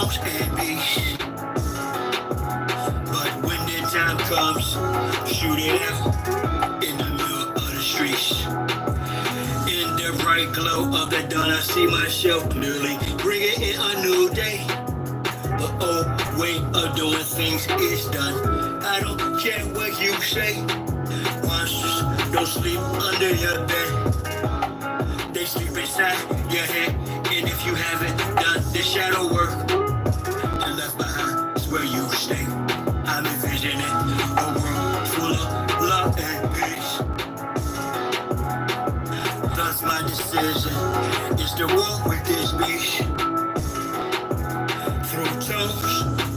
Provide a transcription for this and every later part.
pumps and beats. But when the time comes, shoot it out in the middle of the streets. In the bright glow of the dawn, I see myself clearly, bringing in a new day. The old way of doing things is done. I don't care what you say. Monsters don't sleep under your bed. They sleep inside your head. And if you haven't done the shadow work, and left behind is where you stay. I'm envisioning a world full of love and peace. Thus my decision is to walk with this beast. Through tones,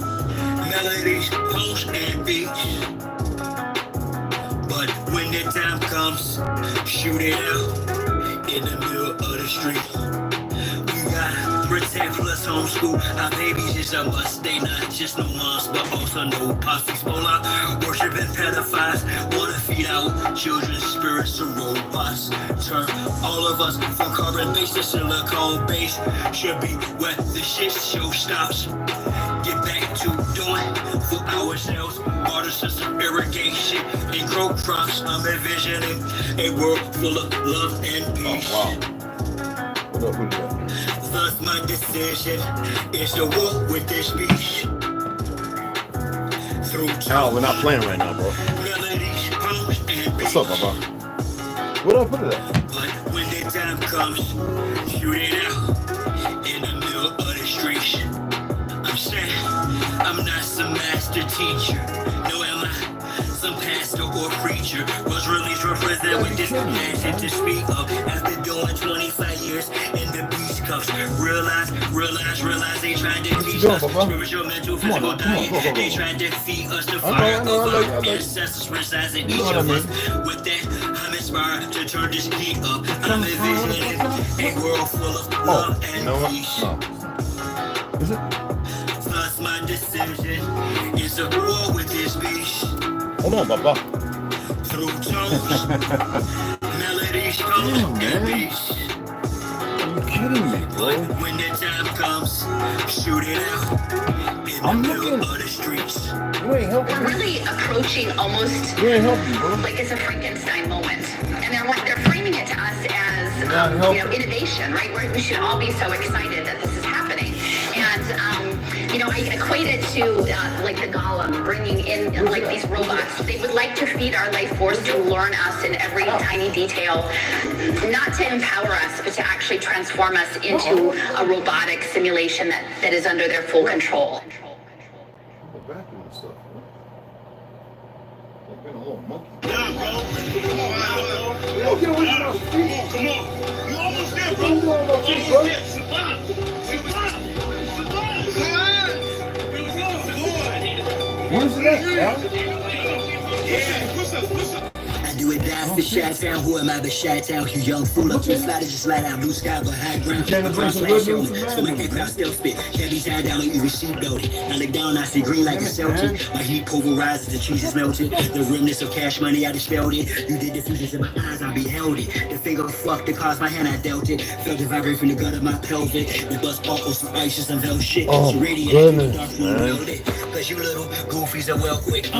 melodies, posts, and beats. But when the time comes, shoot it out in the middle of the street. We gotta protect plus homeschool. Our babies is a must. They not just no moms, but also no posse. Spola, worshiping pedophiles. Wanna feed out children's spirits to robots. Turn all of us from carbon-based to silicone-based. Should be where the shit show stops. Get back to doing for ourselves. Water system irrigation and grow crops. I'm envisioning a world full of love and peace. Oh, wow. Thus my decision is to walk with this beast. Through we're not playing right now, bro. melodies, poems, and What's up, Papa? What I put it at? But when the time comes, shoot it out in the middle of the streets. I'm saying I'm not some master teacher. No, am I? Some pastor or preacher was released represent with this passion to speak of. After doing 25 years in the beast cuffs, realize they tried to teach us spiritual, mental, physical diet. They tried to feed us the fire of our ancestors resides in each of us. With that, I'm inspired to turn this key up. I'm envisioning a world full of love and peace. Is it? Thus my decision is to war with this beast. Hold on, Papa. Through tones, melodies, poems, and beats. Are you kidding me, bro? But when the time comes, shoot it out in the middle of the streets. You ain't helping We're me. really approaching almost You ain't helping me, bro. like it's a Frankenstein moment. And they're framing it to us as innovation, right? Where we should all be so excited that this is happening. And I equate it to like the golem bringing in like these robots. They would like to feed our life force to learn us in every tiny detail, not to empower us, but to actually transform us into a robotic simulation that is under their full control. Go back to this stuff, man. They've been a little monkey. Yo, get away from my feet. Come on. You almost there, bro. Come on, my feet, bro. Where's that, I do it down for Chi-Town. Who am I but Chi-Town? You young fool up to the fly to just light out blue sky but high ground. So my aircraft still spit. Can't be tied down or even sheet belted. I look down, I see green like a Celtic. My heat pulverizes, the cheese is melted. The remnants of cash money, I dispelled it. You did the fusions in my eyes, I beheld it. The finger fucked that caused my hand, I dealt it. Felt the vibrate from the gut of my pelvic. The bust off with some ice and some hell shit. So radiate the dark room welded. Cause you little goofies are well quick.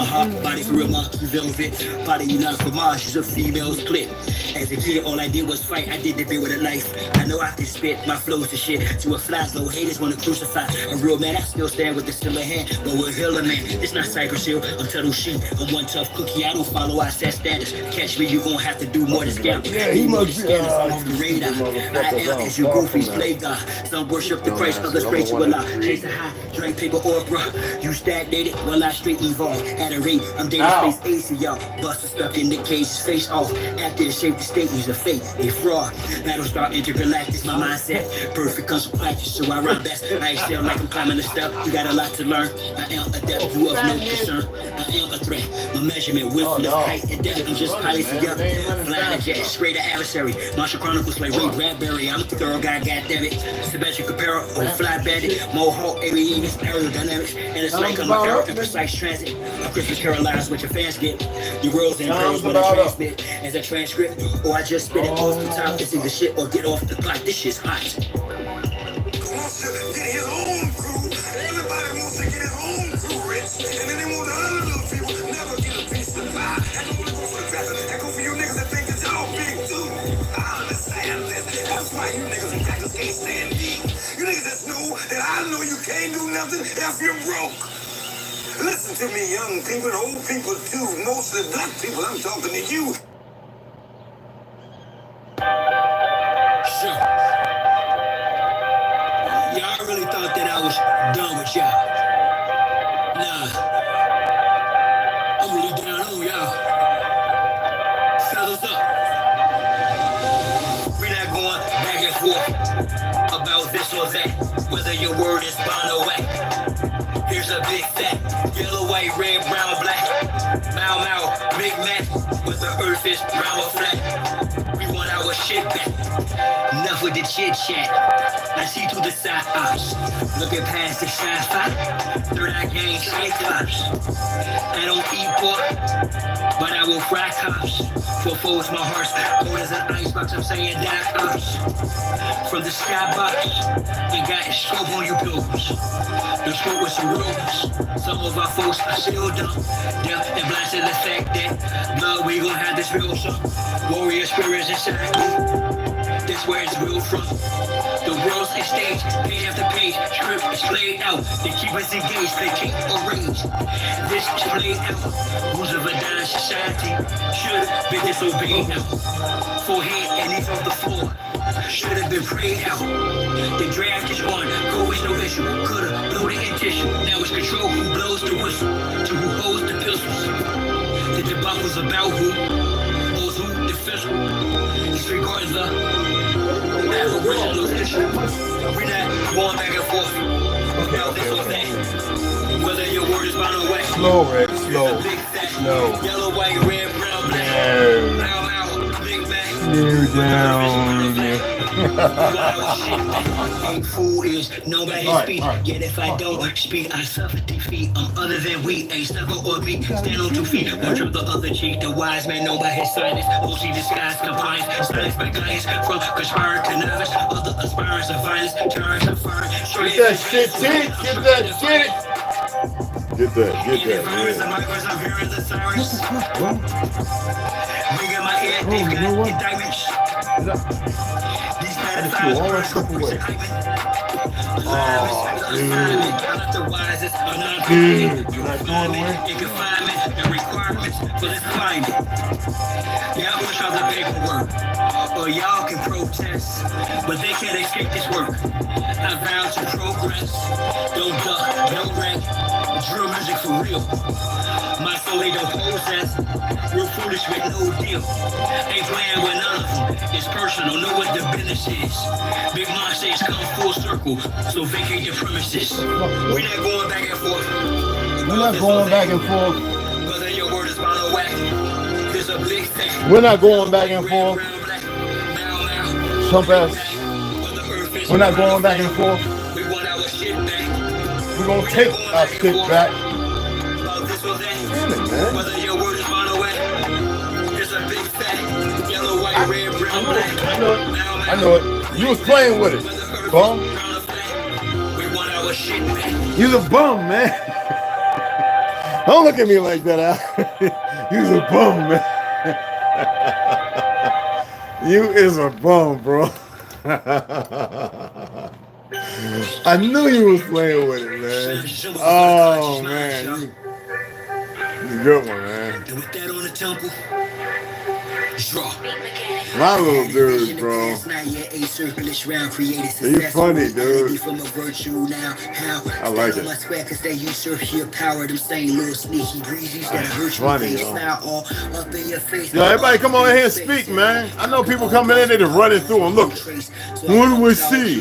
Body for real monkey velvet. Body you not for Mars, she's a female's clip. As a kid, all I did was fight. I did the bit with a knife. I know I can spit my flows to shit. To a fly, no haters wanna crucify. A real man, I still stand with the still hand. But we're Hiller man. It's not Cypress Hill, I'm Tuttle Sheep. I'm one tough cookie, I don't follow, I set status. Catch me, you gon' have to do more than scam. Yeah, he must be off the radar. I am as you goofies play God. Some worship the Christ, others pray to Allah. Chase a high, drink paper or bruh. You stagnated, while I straight evolve. At a rate, I'm data space AC, y'all. Buster stuck in the case, face off. After the shape, the state is a fake, a fraud. Battlestar intergalactic, my mindset. Perfect custom practice, so I run best. I excel like I'm climbing the step. You got a lot to learn. I am adept, you have no concern. I am a threat. My measurement, width, height, and depth. I'm just piling together. Flying a jet, straight to adversary. Martial Chronicles like Ray Bradbury. I'm the thorough guy, goddammit. Sebastian Capero, or Fly Bandit. Mohawk, aliens, aerodynamics. And it's like I'm a arrow in precise transit. A Christmas Carolines, what your fans get. The world's and pearls when I transmit. As a transcript, or I just spit it off the top. It's either shit or get off the pot. This shit's hot. You niggas just know that I know you can't do nothing if you're broke. Listen to me, young people and old people too. Most of the black people, I'm talking to you. Sure. Y'all really thought that I was done with y'all. Nah. I'm really down on y'all. Fellas up. We're not going back and forth about this or that, whether your word is bond or whack. Here's a big fat, yellow, white, red, brown, black. Mau Mau, Big Mac, but the earth is round or flat. We want our shit back. Enough with the chit chat. I see through the side eyes, looking past the shy fight. Third eye gang cyclops. I don't eat pork, but I will fry cops. For foes, my heart's cold as an icebox. I'm saying die ops. From the skybox, you got a scope on you pilgrims. The scope with some rules. Some of our folks are still dumb. Deaf and blind to the fact that blood, we gon' have this real song. Warrior spirits inside me. That's where it's real from. The world's a stage, page after page, script is played out. They keep us engaged, they can't arrange. This is played out. Rules of a dying society should have been disobeyed now. Forehead and knees off the floor should have been prayed out. The draft is on, go is no issue. Could've blown it in tissue. Now it's control who blows the whistle to who holds the pistols. The debacle's about who holds who the fiscal. Disregard the original issue. We're not going back and forth. Whether your word is bound or wet. Slow, Rick. Slow. Slow. Yellow, white, red, brown, black. Big Mac. You down. Fool is known by his speed. Yet if I don't speak, I suffer defeat. I'm other than weak, a sucker or me. Stand on 2 feet, one from the other cheek. The wise man known by his silence. OC disguise compliance. Science by guidance. From conspire to novice. Other aspirants of violence. Charge of fire. Get that shit, T. Get that shit. Get that, yeah. Dude, you're not going away? Y'all push out the paperwork, or y'all can protest, but they can't escape this work. I vow to progress, don't duck, no wreck, drill music for real. My soul ain't no possess, real foolish with no deal. Ain't playing with none of them, it's personal, know what the business is. Big monsters come full circle, so vacate your premises. We're not going back and forth. We're not going back and forth. Whether your word is bound or whack, there's a big thing. We're not going back and forth. Trump ass. We're not going back and forth. We want our shit back. We're gonna take our shit back. Damn it, man. Whether your word is bound or whack, there's a big fat yellow, white, red, brown, black. I know it. You was playing with it, bum. We want our shit back. You's a bum, man. Don't look at me like that, Al. You's a bum, man. You is a bum, bro. I knew you was playing with it, man. Oh, man. You a good one, man. And with that on the temple, draw. My little dude, bro. He's funny, dude. I like it. That's funny, yo. Yo, everybody come on in here and speak, man. I know people coming in, they just running through them. Look, what do we see?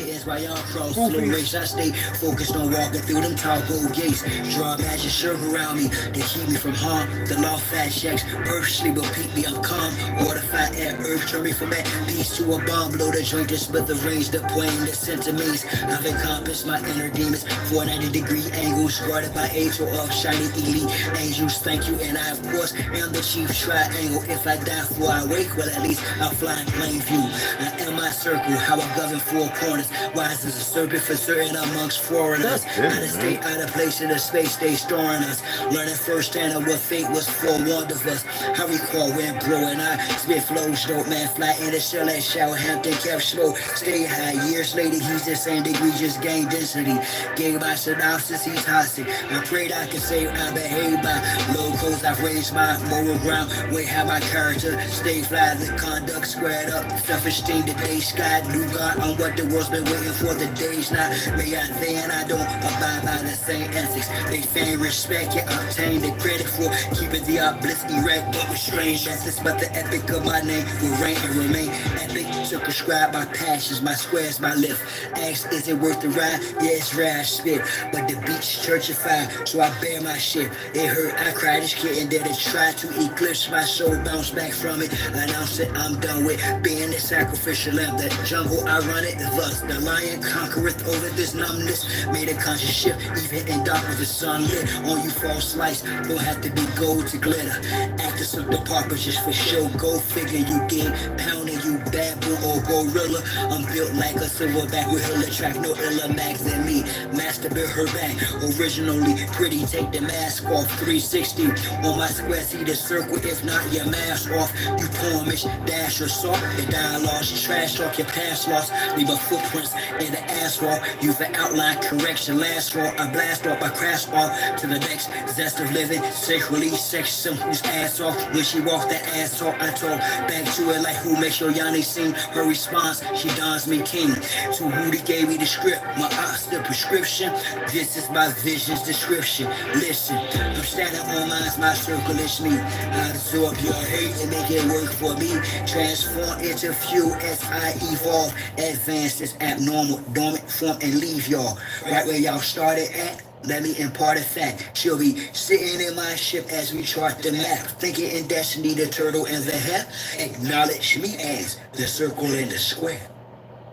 Focused on walking through them tall gold gates. Draw magic circle around me to keep me from harm. The law fat checks, earth sleep will peep me, I'm calm. Water fat air, earth turn me from that peace to a bomb. Blow the joint to split the range, the plane, the centimeters. I've encompassed my inner demons. 490-degree angles, guarded by angel of shiny elite angels. Thank you, and I of course am the chief triangle. If I die before I wake, well at least I'll fly in plain view. I am my circle, how I govern 4 corners. Wise as a serpent for certain amongst foreigners. Out of state, out of place in the space they storing us. Learning firsthand of what fate was forewarned of us. I recall when blowing I speak spit flows, dope man fly in the cell at Southampton, kept slow, stay high. Years later, he's the same degree, just gained density. Gave my synopsis, he's hostage. I prayed I could say I behave by logos. I've raised my moral ground. Way how my character stay fly, the conduct squared up. Self-esteem, the day sky, new God on what the world's been waiting for. The days not. May I then I don't abide by the same ethics. They feign respect, yet obtain the credit for keeping the obelisk erect, but with strange methods. But the epic of my name will reign and remain epic. To prescribe my passions, my squares, my lift. Ask, is it worth the ride? Yeah, it's rare, I spit, but the beach churchified, so I bear my shit. It hurt, I cried, this kid, and then it tried to eclipse my soul, bounce back from it. Announce it, I'm done with being the sacrificial lamb. The jungle, I run it, thus the lion conquereth over this numbness. Made a conscious shift, even in dark with the sun lit. On you false lights, don't have to be gold to glitter. Actors of the parker just for show, go figure. You get pounding, you bad boy or gorilla. I'm built like a silverback with hella track, no illa max than me. Master built her back, originally pretty. Take the mask off, 360 on my square. See the circle, if not your mask off. You poemish, dash or salt. The dialogue's trash talk, your past lost. Leave a footprints in the asphalt. Use the outline correction, last fall. I blast off, I crash off to the next zest of living. Sexually, section whose ass off. When she walked the ass off, I told back to it like who makes your Yanni sing. Her response, she dons me king. To who they gave me the script, my ops the prescription. This is my vision's description. Listen, I'm standing on mines, my circle is me. I absorb your hate and make it work for me. Transform into fuel as I evolve. Advance this abnormal, dormant form and leave y'all right where y'all started at. Let me impart a fact. She'll be sitting in my ship as we chart the map. Thinking in destiny, the turtle and the hare. Acknowledge me as the circle and the square.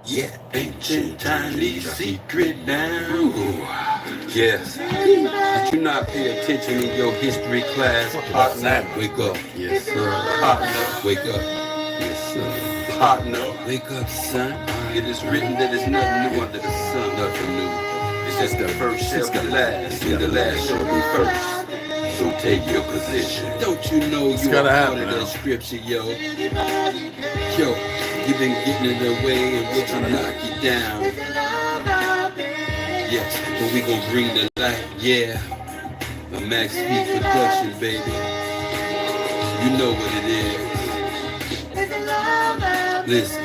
Yeah. Ancient tiny secret now. Yes. Did you not pay attention in your history class? Partner, wake up. Yes, sir. Partner, wake up. Yes, sir. Partner, wake up, son. It is written that there's nothing new under the sun. Nothing new. It's just the first shall be last, and the last shall be first. So take your position. Don't you know you are part of that scripture, yo? Yo, you've been getting in the way and we're trying to knock you down. Yes, but we gon' bring the light, yeah. A Max Speed production, baby. You know what it is. Listen,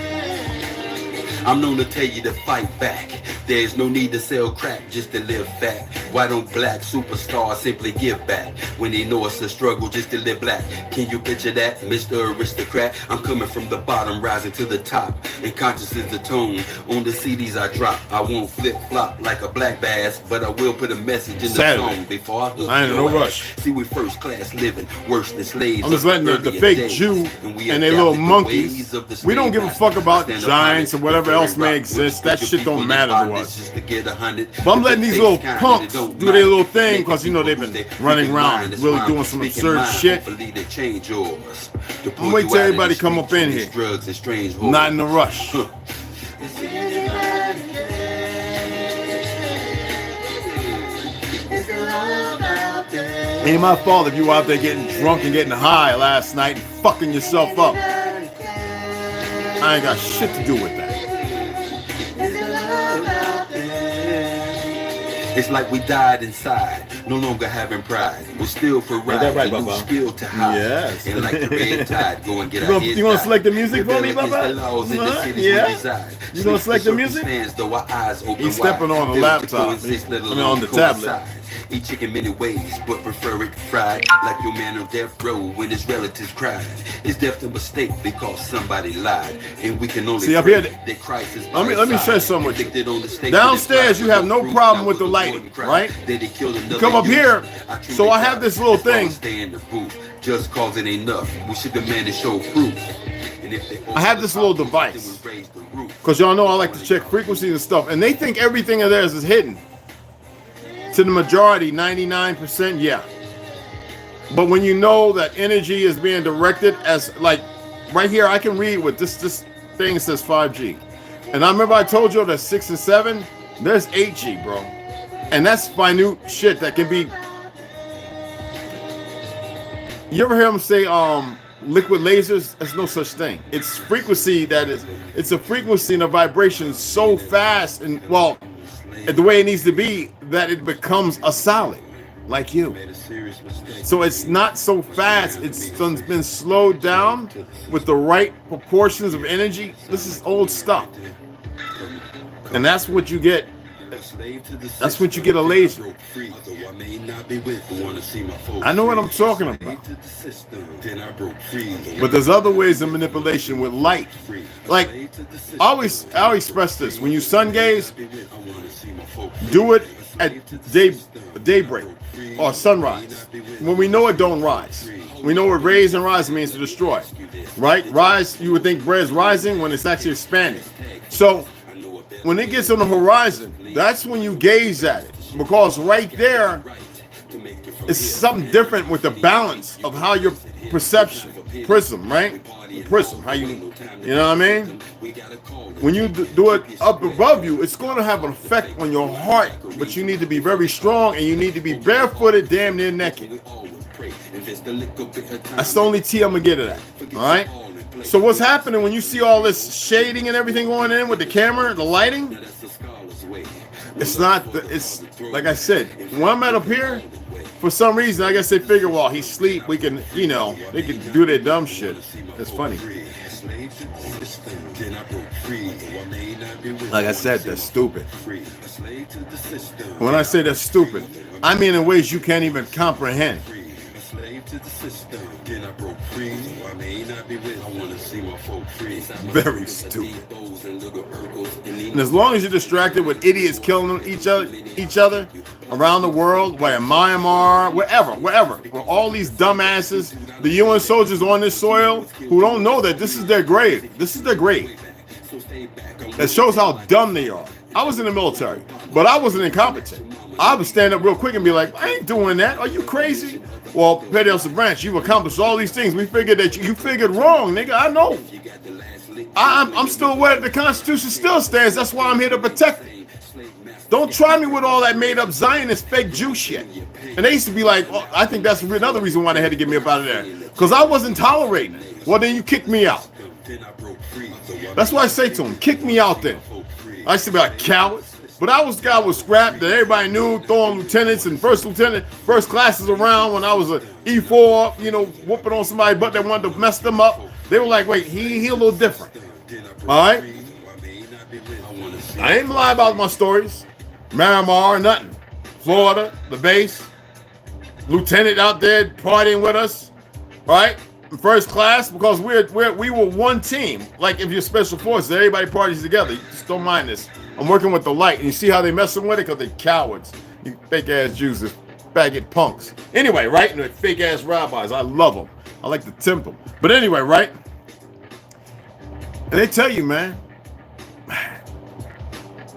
I'm known to tell you to fight back. There's no need to sell crack just to live fat. Why don't black superstars simply give back when they know it's a struggle just to live black? Can you picture that, Mr. Aristocrat? I'm coming from the bottom, rising to the top. And conscious is the tone on the CDs I drop. I won't flip-flop like a black bass, but I will put a message in the song before I hook. I ain't no rush. See, we first class living, worse than slaves. I'm just letting the fake Jew and their little monkeys. We don't give a fuck about giants or whatever else may exist. That shit don't matter to us. But I'm letting these little punks do their little thing because, you know, they've been running around really doing some absurd shit. I'm gonna wait till everybody come up in here. Not in a rush. Ain't my fault if you were out there getting drunk and getting high last night and fucking yourself up. I ain't got shit to do with that. It's like we died inside, no longer having pride. We're still for ride, right, lose skill to hide. Yes. And like the red tide, go and get our heads. You gonna select the music for me, Baba? Yeah. You gonna select the music? He's stepping on the laptop. I mean, on the tablet. Eat chicken many ways, but prefer it fried. Like your man on death row when his relatives cried. Is death a mistake because somebody lied? And we can only see up here. That Christ is let me share something with you. Downstairs, you have no problem with the lighting, right? You come up here, so I have this little thing. Just cause it ain't enough. We should demand to show proof. I have this little device because y'all know I like to check frequencies and stuff, and they think everything of theirs is hidden. To the majority, 99%, yeah. But when you know that energy is being directed as, like, right here, I can read what this thing says 5G. And I remember I told you that 6 and 7, there's 8G, bro. And that's minute shit that can be... You ever hear them say, liquid lasers, there's no such thing. It's frequency it's a frequency and a vibration so fast and, well, the way it needs to be that it becomes a solid, like you. So it's not so fast. It's been slowed down with the right proportions of energy. This is old stuff. And that's what you get. That's what you get a laser. I know what I'm talking about. But there's other ways of manipulation with light. Like, I'll express this. When you sun gaze, do it at daybreak or sunrise. When we know it don't rise. We know what raise and rise means to destroy. Right? Rise, you would think bread's rising when it's actually expanding. So when it gets on the horizon, that's when you gaze at it. Because right there, it's something different with the balance of how your perception, prism, right? Prism, how you know what I mean? When you do it up above you, it's going to have an effect on your heart, but you need to be very strong and you need to be barefooted, damn near naked. That's the only tea I'm going to get at, all right? So what's happening when you see all this shading and everything going in with the camera, the lighting? It's not, it's like I said, when I'm at up here, for some reason, I guess they figure, well, he's asleep, we can, you know, they can do their dumb shit. It's funny. Like I said, they're stupid. When I say they're stupid, I mean in ways you can't even comprehend. Very stupid. And as long as you're distracted with idiots killing each other around the world, where in Myanmar, wherever, where all these dumbasses, the UN soldiers on this soil who don't know that this is their grave. This is their grave. That shows how dumb they are. I was in the military, but I wasn't incompetent. I would stand up real quick and be like, I ain't doing that. Are you crazy? Well, Petty Officer Branch, you've accomplished all these things. We figured that you figured wrong, nigga. I know. I'm still aware that the Constitution still stands. That's why I'm here to protect it. Don't try me with all that made-up Zionist fake Jew shit. And they used to be like, oh, I think that's another reason why they had to get me up out of there. Because I wasn't tolerating it. Well, then you kicked me out. That's what I say to them. Kick me out then. I used to be like, cowards. But I was the guy with scrap that everybody knew, throwing lieutenants and first classes around when I was a E4, you know, whooping on somebody, but they wanted to mess them up. They were like, wait, he a little different. All right? I ain't lie about my stories. Myanmar, nothing. Florida, the base. Lieutenant out there partying with us. All right? In first class, because we were one team. Like if you're special forces, everybody parties together. You just don't mind this. I'm working with the light, and you see how they messing with it? Because they're cowards. You fake-ass Jews, they're faggot punks. Anyway, right? And they're fake-ass rabbis. I love them. I like to tempt them. But anyway, right? And they tell you, man,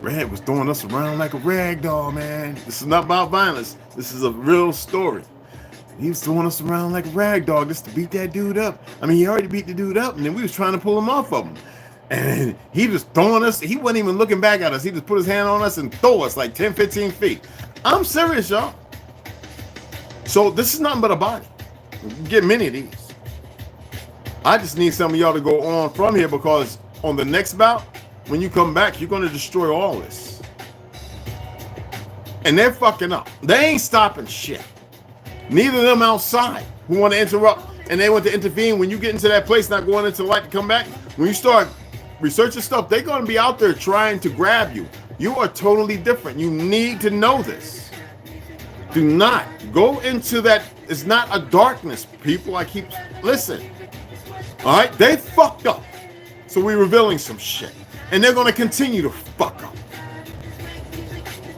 Red was throwing us around like a rag doll, man. This is not about violence. This is a real story. He was throwing us around like a rag dog just to beat that dude up. I mean, he already beat the dude up, and then we was trying to pull him off of him. And he was throwing us. He wasn't even looking back at us. He just put his hand on us and throw us like 10, 15 feet. I'm serious, y'all. So this is nothing but a body. You can get many of these. I just need some of y'all to go on from here, because on the next bout, when you come back, you're going to destroy all this. And they're fucking up. They ain't stopping shit. Neither of them outside who want to interrupt and they want to intervene when you get into that place, not going into the light to come back. When you start researching stuff, they're going to be out there trying to grab you. You are totally different. You need to know this. Do not go into that. It's not a darkness, people. Listen. All right? They fucked up. So we're revealing some shit. And they're going to continue to fuck up.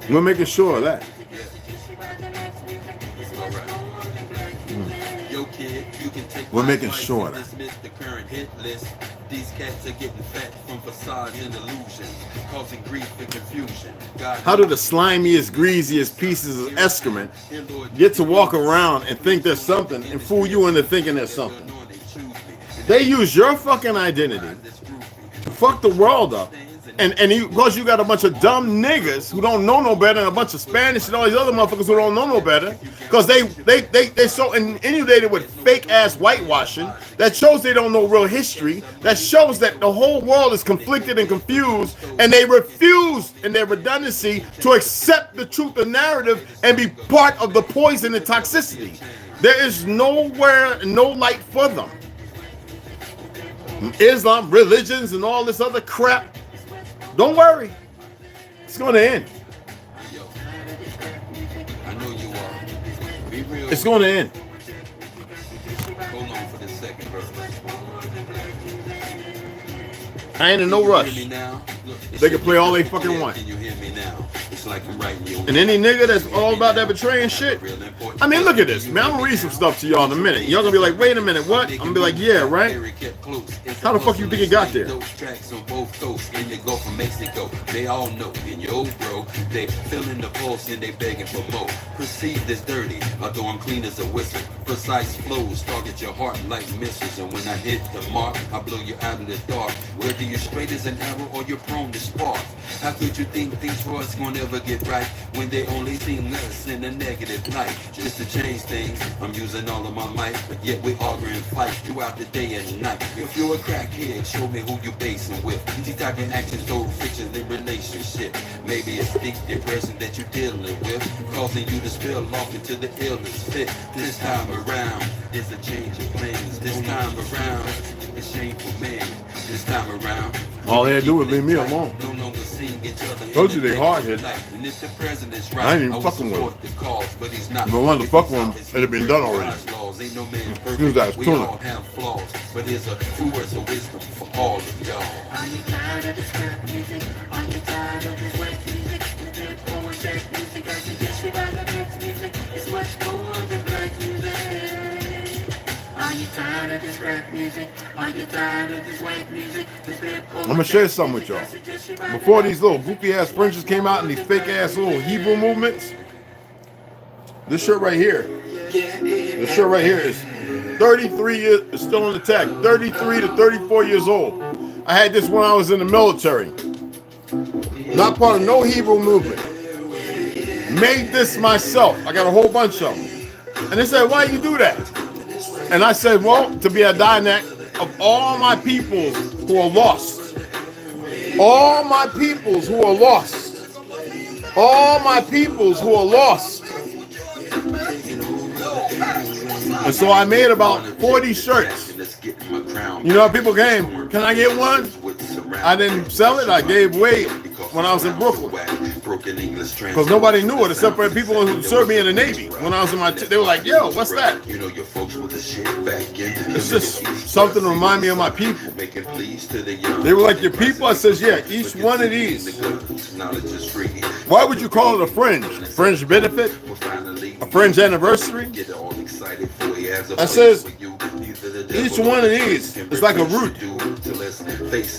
We're making sure of that. We're making sure of that. These cats are getting fat from facades and illusions, causing grief and confusion. How do the slimiest, greasiest pieces of excrement get to walk around and think there's something and fool you into thinking there's something? They use your fucking identity to fuck the world up And because you got a bunch of dumb niggas who don't know no better, and a bunch of Spanish and all these other motherfuckers who don't know no better, because they so inundated with fake ass whitewashing that shows they don't know real history, that shows that the whole world is conflicted and confused, and they refuse in their redundancy to accept the truth and narrative and be part of the poison and toxicity. There is nowhere, no light for them. Islam, religions, and all this other crap. Don't worry, it's going to end. I know you are. Be real. It's going to end. Hold on for the second verse. I ain't in no rush. They can play all they fucking want. Can you hear me now? It's like I'm writing you. And any nigga that's all about that betraying shit. I mean, look at this, man. I'm gonna read some stuff to y'all in a minute. Y'all gonna be like, wait a minute, what? I'm gonna be like, yeah, right? How the fuck you think it got there? Tracks on both coasts in the Gulf of Mexico. They all know in your bro. They feeling the pulse and they begging for more. Perceived as dirty, although I'm clean as a whistle. Precise flows target your heart like missiles. And when I hit the mark, I blow you out of the dark. Whether you're straight as an arrow or you're prone to spark. How could you think things for us gonna ever get right when they only seem us in a negative light? Just to change things, I'm using all of my might, but yet we argue and fight throughout the day and night. If you're a crackhead, show me who you basing with. T-typing actions, total fiction in relationship. Maybe it's deep depression that you're dealing with, causing you to spill off into the illness fit. This time around, there's a change of plans. This time around, it's shameful man. This time around, all they had to do was leave me alone. Told you they hard hit. I ain't even fucking with him. If I wanted to fuck with him, it'd have been done already. Excuse that, it's tuna. But there's a true words of wisdom for all of y'all. Are you tired of this rap music? Are you tired of this wet music? The good old jack music, I suggest you buy the next music. It's much cooler than black music. Are you tired of this rap music? Are you tired of this white music? I'm gonna share something with y'all. Before these little goofy ass fringes came out and these fake ass little Hebrew movements, this shirt right here, is 33 years, it's still on the tag, 33 to 34 years old. I had this when I was in the military. Not part of no Hebrew movement. Made this myself. I got a whole bunch of them. And they said, why you do that? And I said, well, to be a Dinak of all my peoples who are lost. All my peoples who are lost. All my peoples who are lost. And so I made about 40 shirts. You know, people came, can I get one? I didn't sell it, I gave away when I was in Brooklyn. Because nobody knew it except for people who served me in the Navy. When I was in my, they were like, yo, what's that? It's just something to remind me of my people. They were like, your people? I says, yeah, each one of these. Why would you call it a fringe? Fringe benefit? A fringe anniversary? I says, each one of these is like a root.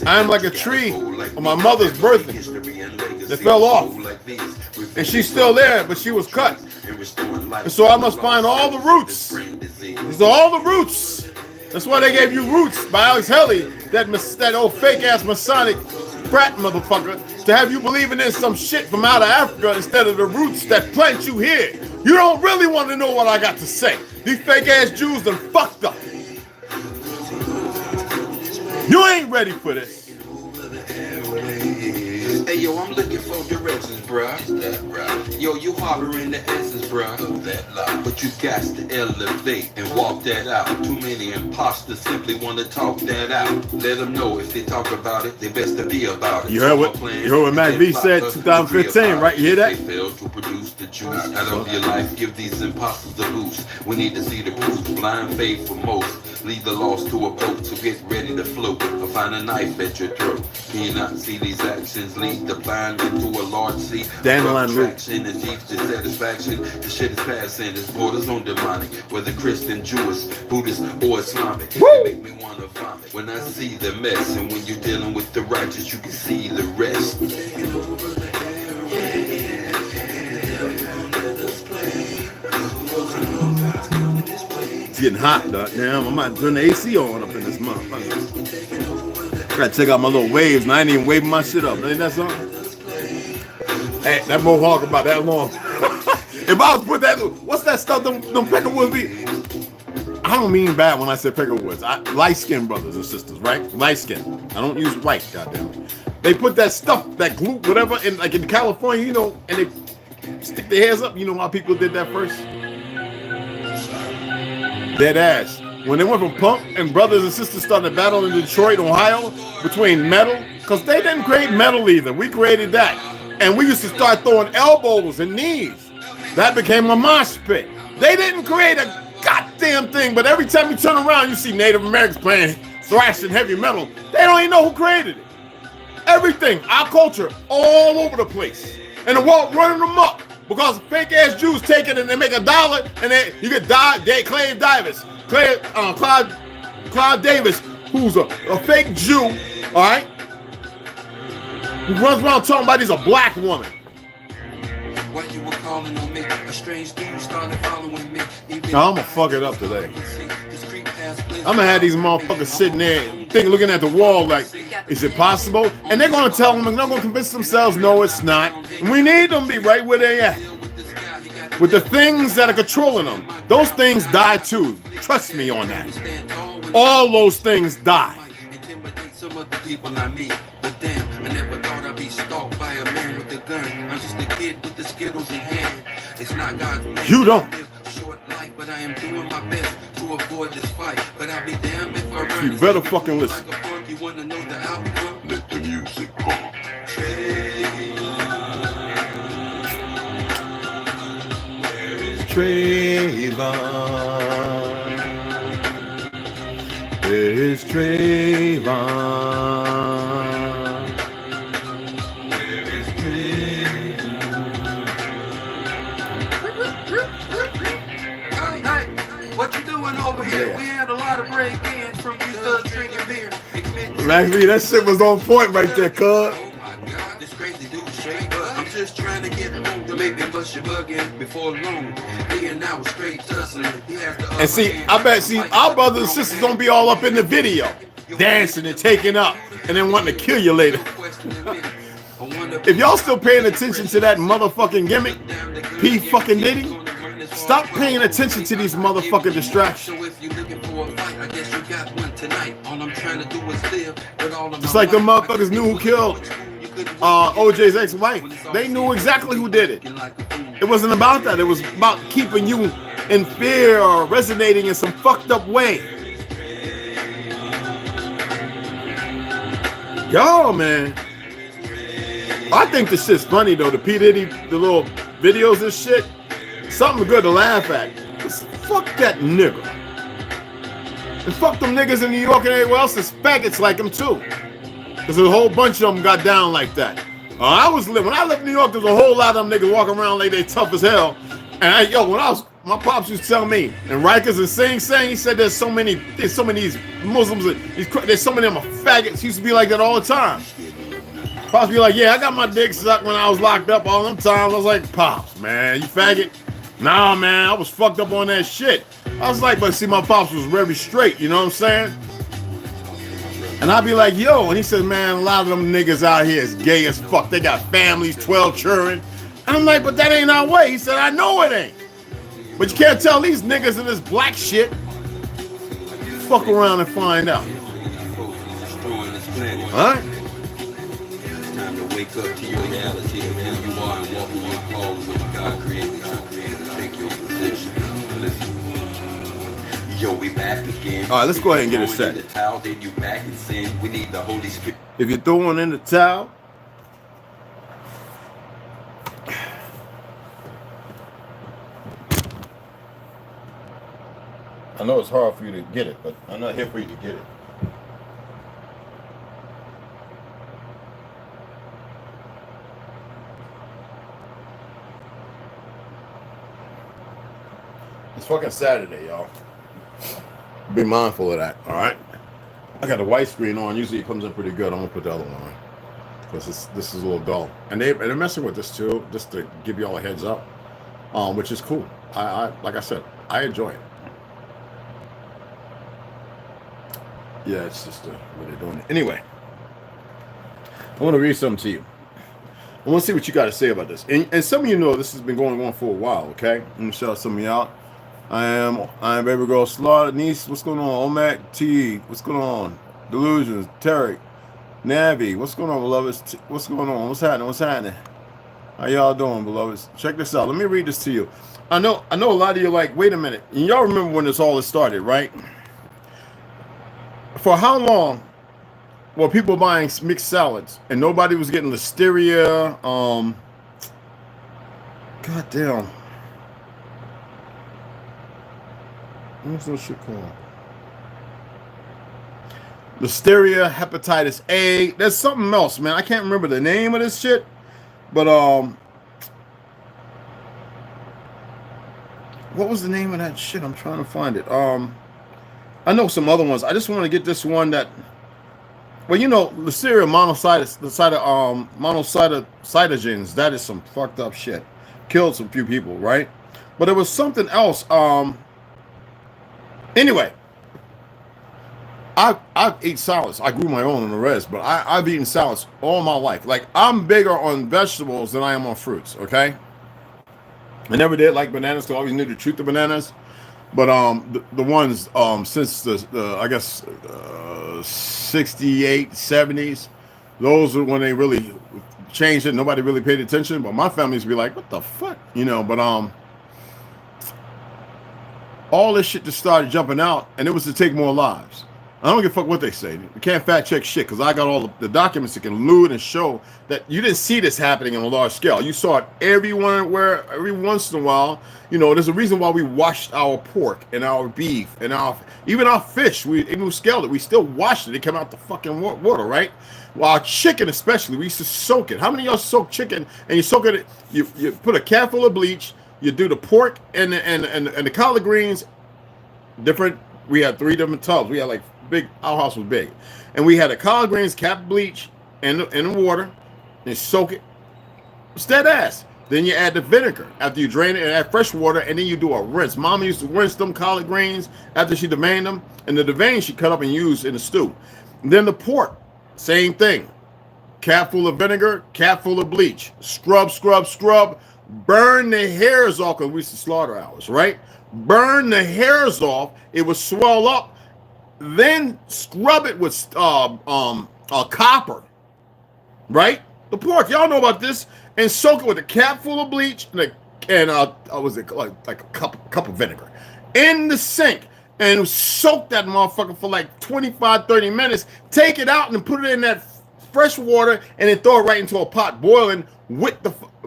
I am like a tree on my mother's birthday that fell off. And she's still there, but she was cut. And so I must find all the roots. These are all the roots. That's why they gave you Roots by Alex Haley, that old fake-ass Masonic brat motherfucker, to have you believing in some shit from out of Africa instead of the roots that plant you here. You don't really want to know what I got to say. These fake-ass Jews done fucked up. You ain't ready for this. Hey yo, I'm looking for directions, bruh. Yo, you harboring the essence, bruh. But you got to elevate and walk that out. Too many imposters simply want to talk that out. Let them know if they talk about it, they best to be about it. You heard what Mac V said 2015, right? You hear that? They failed to produce the juice out of your life. Give these imposters a boost. We need to see the proof. Blind faith for most. Lead the lost to a boat, so get ready to float. Or find a knife at your throat. Can you not see these actions lead the blind into a large sea? Dandelion root. And deep dissatisfaction. The shit is passing. Its borders on demonic. Whether Christian, Jewish, Buddhist, or Islamic. They make me wanna vomit when I see the mess. And when you're dealing with the righteous, you can see the rest. It's getting hot, dog. Damn, I might turn the AC on up in this motherfucker. Gotta check out my little waves, and I ain't even waving my shit up. Ain't that something? Hey, that mohawk about that long. If I was put that, what's that stuff? Them Peckerwoods be. I don't mean bad when I say Peckerwoods. Light skinned brothers and sisters, right? Light skin. I don't use white. Goddamn it. They put that stuff, that glue, whatever, in like in California, you know, and they stick their hairs up. You know how people did that first? Dead ass. When they went from punk and brothers and sisters started battling in Detroit, Ohio, between metal, because they didn't create metal either. We created that. And we used to start throwing elbows and knees. That became a mosh pit. They didn't create a goddamn thing, but every time you turn around, you see Native Americans playing thrash and heavy metal. They don't even know who created it. Everything, our culture, all over the place. And the world running them up because fake ass Jews take it and they make $1 and then you get Clay Davis. Clyde Davis, who's a fake Jew, all right, who runs around talking about he's a black woman. What you were calling on me, a strange dude started following me. I'm gonna fuck it up today. I'm gonna have these motherfuckers sitting there looking at the wall like, is it possible? And they're gonna tell them, and they're gonna convince themselves, no, it's not. And we need them to be right where they at. With the things that are controlling them. Those things die too. Trust me on that. All those things die. Some of the people I meet, but then I never thought I'd be stalked by a man with a gun. I'm just a kid with the Skittles in hand. It's not God's plan. You don't. Short life, but I am doing my best to avoid this fight. But I'll be damned if I run. You better fucking listen. Like a punk, you wanna know the outcome? Let the music pump. Trayvon. Where is Trayvon? Where is Trayvon? Hey, what you doing over here? Yeah. We had a lot of break-ins from you thugs drinking beer. Actually, that shit was on point right there, cuz. Oh my God, this crazy dude straight up. I'm just trying to get home to make me bust your bug in before long. He and I was straight tussling. And see, I bet, our brothers and sisters don't be all up in the video, dancing and taking up, and then wanting to kill you later. If y'all still paying attention to that motherfucking gimmick, P fucking Diddy, stop paying attention to these motherfucking distractions. Just like the motherfuckers knew who killed OJ's ex-wife. They knew exactly who did it. It wasn't about that. It was about keeping you in fear or resonating in some fucked up way. Yo, man. I think this shit's funny though. The P. Diddy, the little videos and shit. Something good to laugh at. Just fuck that nigga. And fuck them niggas in New York and everywhere else that's faggots like him too. Because a whole bunch of them got down like that. When I lived in New York, there's a whole lot of them niggas walking around like they tough as hell. And my pops used to tell me, and Rikers and Sing, he said there's so many of these Muslims, there's so many of them are faggots. He used to be like that all the time. Pops be like, yeah, I got my dick sucked when I was locked up all them times. I was like, Pops, man, you faggot? Nah, man, I was fucked up on that shit. I was like, but see, my Pops was very straight, you know what I'm saying? And I'd be like, yo, and he said, man, a lot of them niggas out here is gay as fuck. They got families, 12 children. And I'm like, but that ain't our way. He said, I know it ain't. But you can't tell these niggas in this black shit. Fuck around and find out. All right? It's time to wake up to your reality of who you are and walk in your calls of God created to take your position. Listen. Yo, we back again. All right, let's go ahead and get it set. The towel, then you back and sin. We need the Holy Spirit. If you're throwing in the towel, I know it's hard for you to get it, but I'm not here for you to get it. It's fucking Saturday, y'all. Be mindful of that, all right? I got the white screen on. Usually it comes in pretty good. I'm gonna put the other one on because this is a little dull. And they're messing with this too, just to give y'all a heads up, which is cool. I like I said, I enjoy it. Yeah, it's just the way they're doing it. Anyway, I want to read something to you. I want to see what you got to say about this. And some of you know this has been going on for a while, okay? I'm going to shout some of you out. I am Baby Girl Slaughter. Niece, what's going on? Omac T, what's going on? Delusions, Tarek, Navi, what's going on, beloveds? What's going on? What's happening? What's happening? How y'all doing, beloveds? Check this out. Let me read this to you. I know a lot of you are like, wait a minute. And y'all remember when this all started, right? For how long were people buying mixed salads and nobody was getting listeria? Goddamn. What's that shit called? Listeria, hepatitis A. There's something else, man. I can't remember the name of this shit. But what was the name of that shit? I'm trying to find it. I know some other ones. I just want to get this one that, well, you know, Listeria monocytogenes. That is some fucked up shit. Killed some few people, right? But there was something else. Anyway, I've eaten salads. I grew my own in the rest, but I've eaten salads all my life. Like, I'm bigger on vegetables than I am on fruits, okay? I never did like bananas because I always knew the truth of bananas. But the ones since the I guess 68, 70s, those are when they really changed it. Nobody really paid attention. But my family used to be like, what the fuck? You know, but all this shit just started jumping out, and it was to take more lives. I don't give a fuck what they say. You can't fact check shit because I got all the documents that can lewd and show that you didn't see this happening on a large scale. You saw it every once in a while. You know, there's a reason why we washed our pork and our beef and even our fish. We scaled it. We still washed it. It came out the fucking water, right? Well, our chicken especially, we used to soak it. How many of y'all soak chicken and you soak it? You put a can full of bleach. You do the pork and the collard greens. Different. We had 3 different tubs. We had like big. Our house was big, and we had the collard greens, capped bleach, and the water, and soak it. It's that ass. Then you add the vinegar after you drain it and add fresh water, and then you do a rinse. Mama used to rinse them collard greens after she deveined them, and the devein she cut up and used in the stew. And then the pork, same thing. Cap full of vinegar, cap full of bleach. Scrub, scrub, scrub. Burn the hairs off because we used to slaughter ours, right? Burn the hairs off. It would swell up. Then scrub it with copper, right? The pork, y'all know about this, and soak it with a cap full of bleach and was it like a cup of vinegar in the sink, and soak that motherfucker for like 25-30 minutes. Take it out and put it in that fresh water, and then throw it right into a pot, boiling with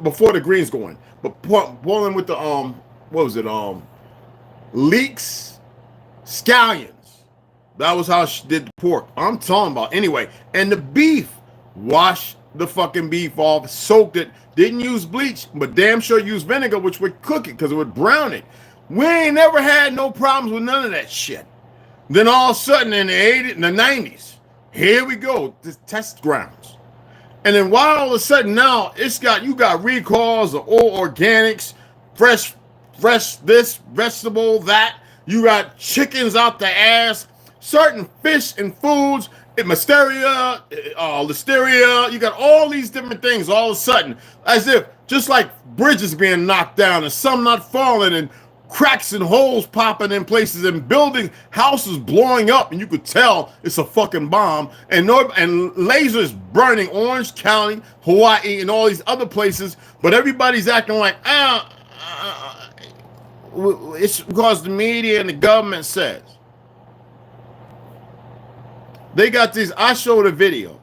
before the greens go in, but boiling with the what was it leeks, scallions. That was how she did the pork. I'm talking about anyway. And the beef, wash the fucking beef off, soaked it, didn't use bleach, but damn sure used vinegar, which would cook it because it would brown it. We ain't never had no problems with none of that shit. Then all of a sudden in the 80s, in the 90s, here we go, the test grounds. And then why all of a sudden now you got recalls of all organics, fresh this, vegetable, that. You got chickens out the ass, certain fish and foods, listeria, you got all these different things all of a sudden, as if just like bridges being knocked down and some not falling and cracks and holes popping in places and building houses blowing up, and you could tell it's a fucking bomb, and lasers burning Orange County, Hawaii, and all these other places, but everybody's acting like it's because the media and the government says. They got these. I showed a video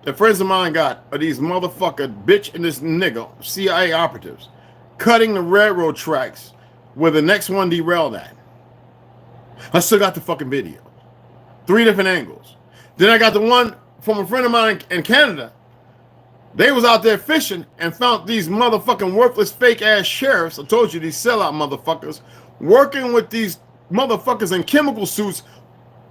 that friends of mine got of these motherfucker bitch and this nigga CIA operatives cutting the railroad tracks where the next one derailed at. I still got the fucking video. 3 different angles. Then I got the one from a friend of mine in Canada. They was out there fishing and found these motherfucking worthless fake ass sheriffs. I told you, these sellout motherfuckers working with these motherfuckers in chemical suits,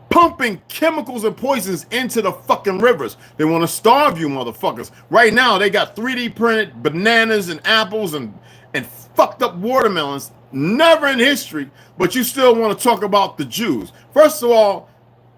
pumping chemicals and poisons into the fucking rivers. They want to starve you motherfuckers. Right now, they got 3D printed bananas and apples and fucked up watermelons. Never in history, but you still want to talk about the Jews. First of all,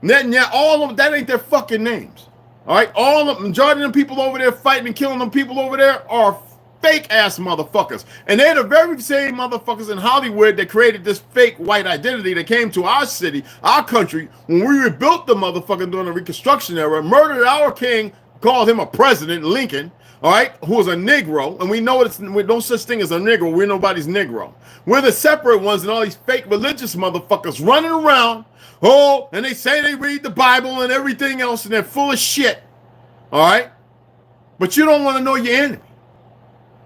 Netanyahu, all of them, that ain't their fucking names. All right, all the majority of them people over there fighting and killing them people over there are fake ass motherfuckers, and they're the very same motherfuckers in Hollywood that created this fake white identity that came to our city, our country, when we rebuilt the motherfucker during the Reconstruction era, murdered our king, called him a president, Lincoln, all right, who was a Negro, and we know it's no such thing as a Negro. We're nobody's Negro. We're the separate ones, and all these fake religious motherfuckers running around, oh, and they say they read the Bible and everything else, and they're full of shit, all right, but you don't want to know your enemy.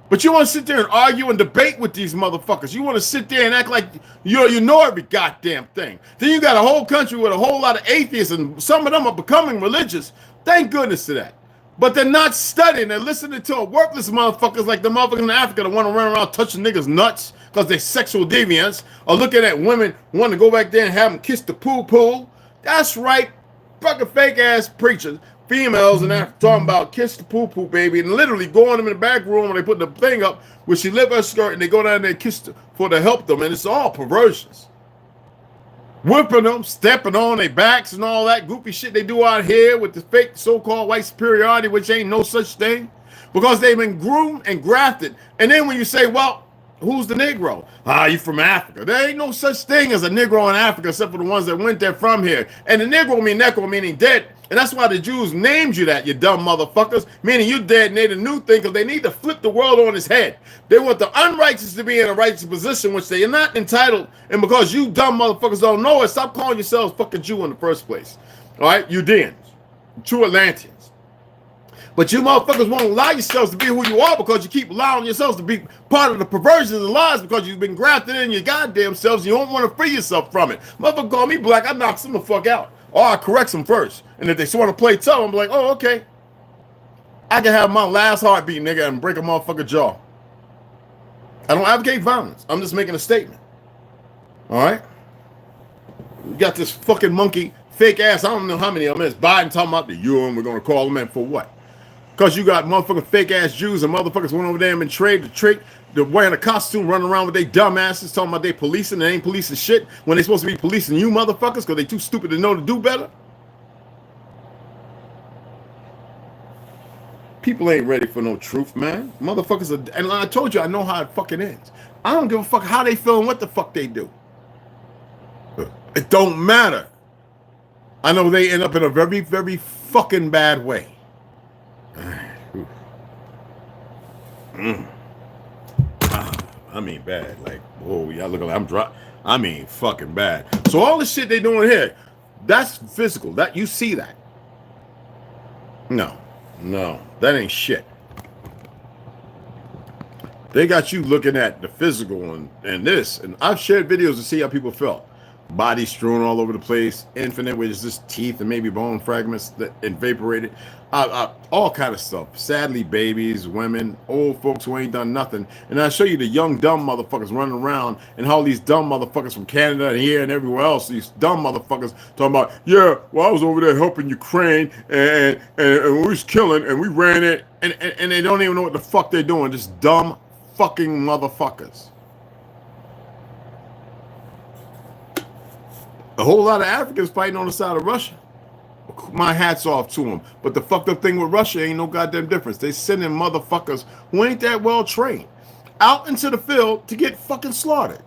But you want to sit there and argue and debate with these motherfuckers. You want to sit there and act like you know every goddamn thing. Then you got a whole country with a whole lot of atheists, and some of them are becoming religious. Thank goodness to that. But they're not studying. They're listening to a worthless motherfuckers like the motherfuckers in Africa that want to run around touching niggas' nuts because they're sexual deviants, or looking at women wanting to go back there and have them kiss the poo-poo. That's right. Fucking fake-ass preachers. Females and that talking about kiss the poo-poo baby, and literally going them in the back room and they put the thing up where she lift her skirt and they go down there and kiss for to help them, and it's all perversions. Whipping them, stepping on their backs and all that goofy shit they do out here with the fake so-called white superiority, which ain't no such thing, because they've been groomed and grafted. And then when you say, well, who's the Negro? You from Africa. There ain't no such thing as a Negro in Africa except for the ones that went there from here. And the Negro meaning dead. And that's why the Jews named you that, you dumb motherfuckers, meaning you dead, and they the new thing, because they need to flip the world on its head. They want the unrighteous to be in a righteous position, which they are not entitled, and because you dumb motherfuckers don't know it, stop calling yourselves fucking Jew in the first place. All right, Judeans, true Atlanteans. But you motherfuckers won't allow yourselves to be who you are because you keep allowing yourselves to be part of the perversions and lies because you've been grafted in your goddamn selves and you don't want to free yourself from it. Motherfucker call me black, I knock them the fuck out. Or I correct them first. And if they want to play tough, I'm like, oh, okay. I can have my last heartbeat, nigga, and break a motherfucker jaw. I don't advocate violence. I'm just making a statement. All right? We got this fucking monkey, fake ass, I don't know how many of them is. Biden talking about the UN, we're going to call them in for what? Because you got motherfucking fake ass Jews and motherfuckers went over there and been traded the trick. They're wearing a costume, running around with their dumb asses, talking about they policing. They ain't policing shit when they supposed to be policing you motherfuckers because they too stupid to know to do better. People ain't ready for no truth, man. Motherfuckers are, and I told you, I know how it fucking ends. I don't give a fuck how they feel and what the fuck they do. It don't matter. I know they end up in a very, very fucking bad way. I mean bad, like, whoa, y'all looking like I'm drop. I mean fucking bad. So all the shit they doing here, that's physical. That you see that. No, that ain't shit. They got you looking at the physical and this, and I've shared videos to see how people felt. Bodies strewn all over the place, infinite with just teeth and maybe bone fragments that evaporated, all kind of stuff. Sadly, babies, women, old folks who ain't done nothing. And I show you the young dumb motherfuckers running around, and how these dumb motherfuckers from Canada and here and everywhere else, these dumb motherfuckers talking about, yeah, well, I was over there helping Ukraine and we was killing and we ran it, and they don't even know what the fuck they're doing. Just dumb fucking motherfuckers. A whole lot of Africans fighting on the side of Russia. My hat's off to them. But the fucked up thing with Russia ain't no goddamn difference. They sending motherfuckers who ain't that well trained out into the field to get fucking slaughtered.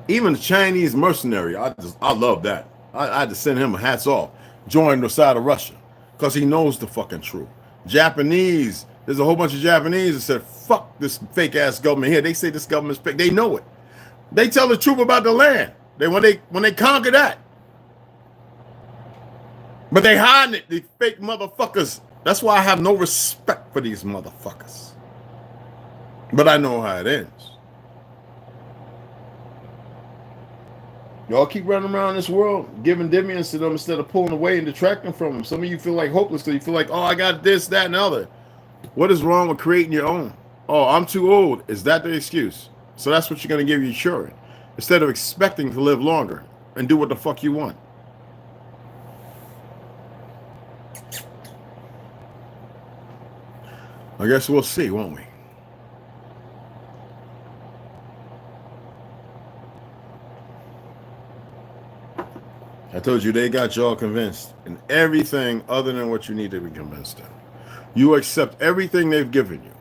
Even the Chinese mercenary, I love that. I had to send him a hats off. Join the side of Russia because he knows the fucking truth. Japanese. There's a whole bunch of Japanese that said, fuck this fake ass government here. They say this government's fake. They know it. They tell the truth about the land. When they conquer that. But they hiding it, these fake motherfuckers. That's why I have no respect for these motherfuckers. But I know how it ends. Y'all keep running around this world, giving dividends to them instead of pulling away and detracting from them. Some of you feel like hopeless because you feel like, oh, I got this, that, and the other. What is wrong with creating your own? Oh, I'm too old. Is that the excuse? So that's what you're going to give your children instead of expecting to live longer and do what the fuck you want. I guess we'll see, won't we? told you they got y'all convinced in everything other than what you need to be convinced in. You accept everything they've given you.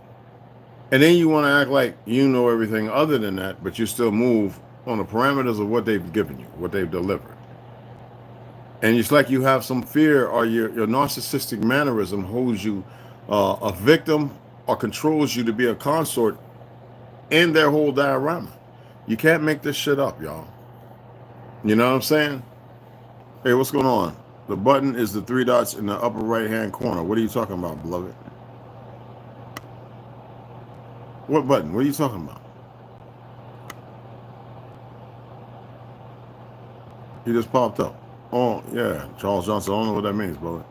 And then you want to act like you know everything other than that, but you still move on the parameters of what they've given you, what they've delivered. And it's like you have some fear, or your narcissistic mannerism holds you a victim or controls you to be a consort in their whole diorama. You can't make this shit up, y'all. You know what I'm saying? Hey, what's going on? The button is the 3 dots in the upper right-hand corner. What are you talking about, beloved? What button? What are you talking about? He just popped up. Oh, yeah. Charles Johnson. I don't know what that means, brother.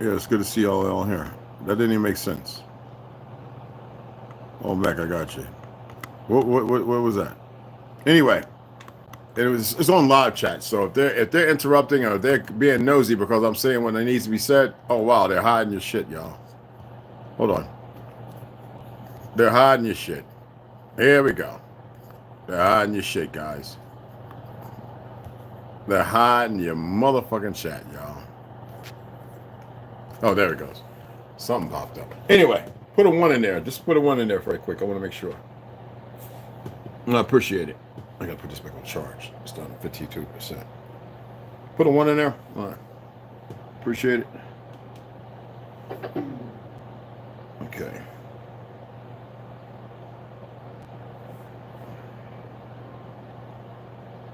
Yeah, it's good to see y'all on here. That didn't even make sense. Oh, back, I got you. What was that? Anyway, it's on live chat. So if they're interrupting or they're being nosy because I'm saying what needs to be said, oh wow, they're hiding your shit, y'all. Hold on. They're hiding your shit. Here we go. They're hiding your shit, guys. They're hiding your motherfucking chat, y'all. Oh, there it goes. Something popped up. Anyway, put a 1 in there. Just put a 1 in there very quick. I want to make sure. I appreciate it. I gotta put this back on charge. It's down to 52%. Put a 1 in there. All right. Appreciate it. Okay.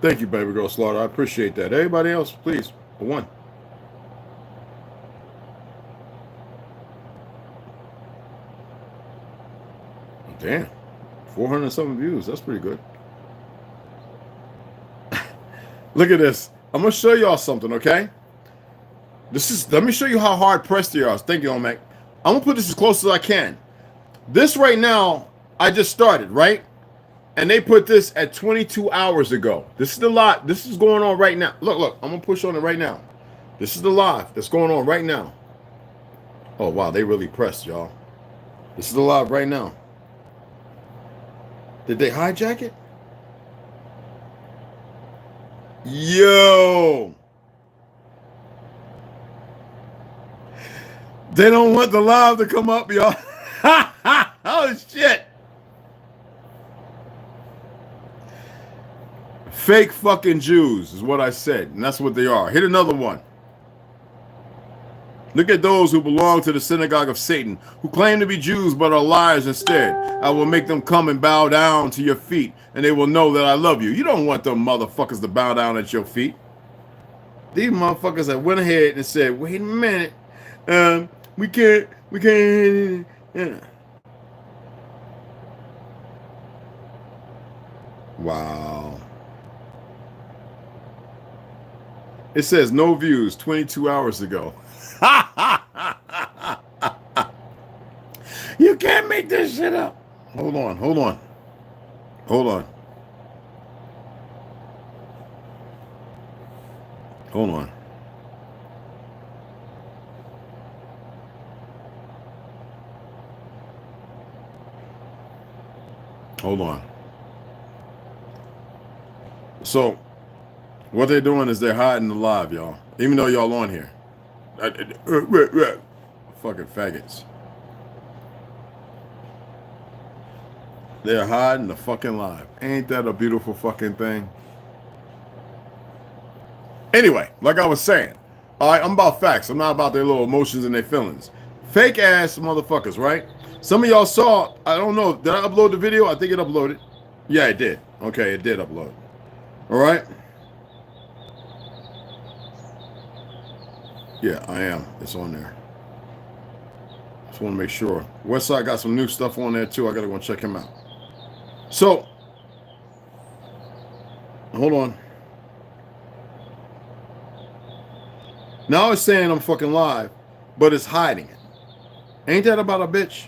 Thank you, baby girl Slaughter. I appreciate that. Everybody else, please, a 1. Damn. 400 something views. That's pretty good. Look at this. I'm gonna show y'all something, okay? Let me show you how hard pressed they are. Thank you, Omek. I'm gonna put this as close as I can. This right now, I just started, right? And they put this at 22 hours ago. This is the live. This is going on right now. Look, I'm gonna push on it right now. This is the live that's going on right now. Oh wow, they really pressed, y'all. This is the live right now. Did they hijack it? Yo. They don't want the live to come up, y'all. Oh, shit. Fake fucking Jews is what I said, and that's what they are. Hit another one. Look at those who belong to the synagogue of Satan, who claim to be Jews but are liars instead. I will make them come and bow down to your feet, and they will know that I love you. You don't want them motherfuckers to bow down at your feet. These motherfuckers that went ahead and said, wait a minute, we can't. Yeah. Wow. It says no views 22 hours ago. You can't make this shit up. Hold on. Hold on. Hold on. Hold on. Hold on. So, what they're doing is they're hiding the live, y'all. Even though y'all on here. Fucking faggots. They're hiding the fucking live. Ain't that a beautiful fucking thing? Anyway, like I was saying, all right, I'm about facts. I'm not about their little emotions and their feelings. Fake ass motherfuckers, right? Some of y'all saw, I don't know, did I upload the video? I think it uploaded. Yeah, it did. Okay, it did upload. All right. Yeah, I am. It's on there. Just want to make sure. Westside got some new stuff on there too. I gotta go and check him out. So, hold on. Now it's saying I'm fucking live, but it's hiding it. Ain't that about a bitch?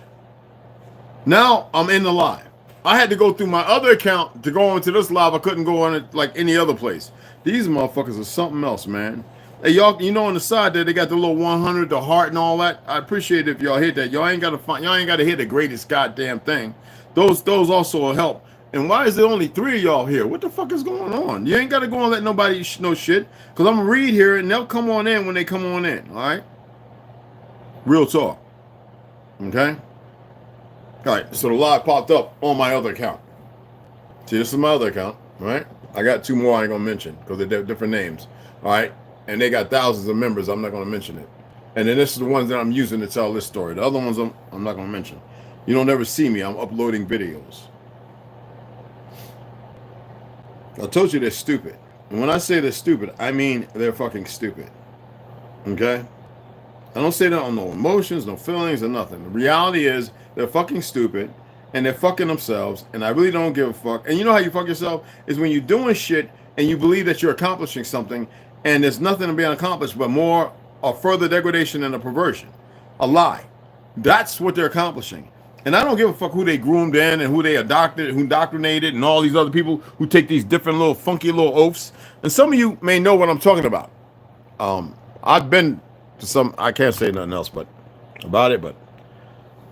Now I'm in the live. I had to go through my other account to go into this live. I couldn't go on it like any other place. These motherfuckers are something else, man. Hey, y'all, you know on the side there, they got the little 100, the heart and all that. I appreciate it if y'all hit that. Y'all ain't got to hit the greatest goddamn thing. Those also will help. And why is there only 3 of y'all here? What the fuck is going on? You ain't got to go and let nobody know shit. Because I'm going to read here and they'll come on in when they come on in. All right? Real talk. Okay? All right. So the live popped up on my other account. See, this is my other account. All right? I got 2 more I ain't going to mention because they're different names. All right? And they got thousands of members. I'm not going to mention it. And then this is the ones that I'm using to tell this story. The other ones I'm not going to mention. You don't ever see me. I'm uploading videos. I told you they're stupid. And when I say they're stupid, I mean they're fucking stupid. Okay? I don't say that on no emotions, no feelings, or nothing. The reality is they're fucking stupid and they're fucking themselves, and I really don't give a fuck. And you know how you fuck yourself? Is when you're doing shit and you believe that you're accomplishing something and there's nothing to be accomplished but more or further degradation and a perversion. A lie. That's what they're accomplishing. And I don't give a fuck who they groomed in and who they adopted, who indoctrinated, and all these other people who take these different little funky little oaths. And some of you may know what I'm talking about. I've been to some, I can't say nothing else but about it, but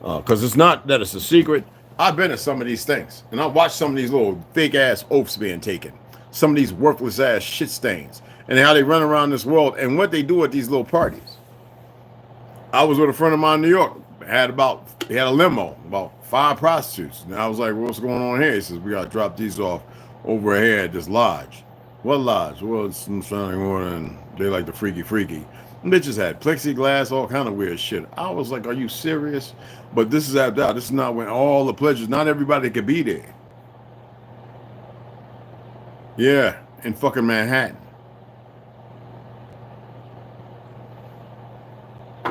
because it's not that it's a secret. I've been to some of these things, and I've watched some of these little fake ass oaths being taken, some of these worthless ass shit stains, and how they run around this world and what they do at these little parties. I was with a friend of mine in New York. He had a limo, about 5 prostitutes. And I was like, what's going on here? He says, we got to drop these off over here at this lodge. What lodge? Well, it's some Sunday morning. They like the freaky. And bitches had plexiglass, all kind of weird shit. I was like, are you serious? But this is after that. This is not when all the pleasures, not everybody could be there. Yeah, in fucking Manhattan.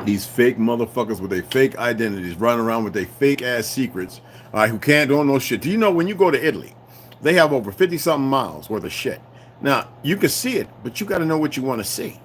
These fake motherfuckers with their fake identities running around with their fake ass secrets, who don't know shit. Do you know when you go to Italy, they have over 50-something miles worth of shit. Now, you can see it, but you got to know what you want to see.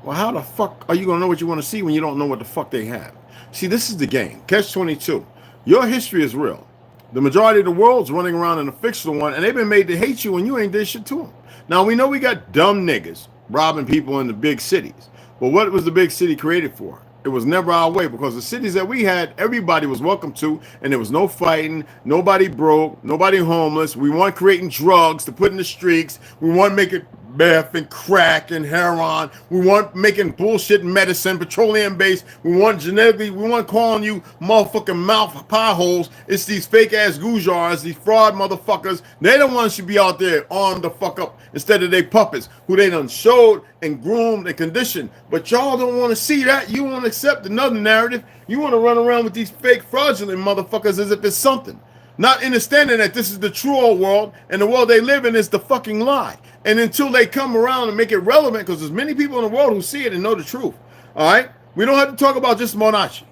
Well, how the fuck are you going to know what you want to see when you don't know what the fuck they have? See, this is the game. Catch-22. Your history is real. The majority of the world's running around in a fictional one, and they've been made to hate you and you ain't did shit to them. Now, we know we got dumb niggas robbing people in the big cities. But what was the big city created for? It was never our way, because the cities that we had, everybody was welcome to, and there was no fighting, nobody broke, nobody homeless. We weren't creating drugs to put in the streets. We weren't making meth and crack and heroin. We weren't making bullshit medicine, petroleum-based. We weren't calling you motherfucking mouth pie holes. It's these fake-ass goujars, these fraud motherfuckers. They the ones should be out there armed the fuck up instead of they puppets who they done showed and groomed and conditioned. But y'all don't want to see that. You want to accept another narrative. You want to run around with these fake fraudulent motherfuckers as if it's something. Not understanding that this is the true old world, and the world they live in is the fucking lie. And until they come around and make it relevant, because there's many people in the world who see it and know the truth. All right? We don't have to talk about just Monachi.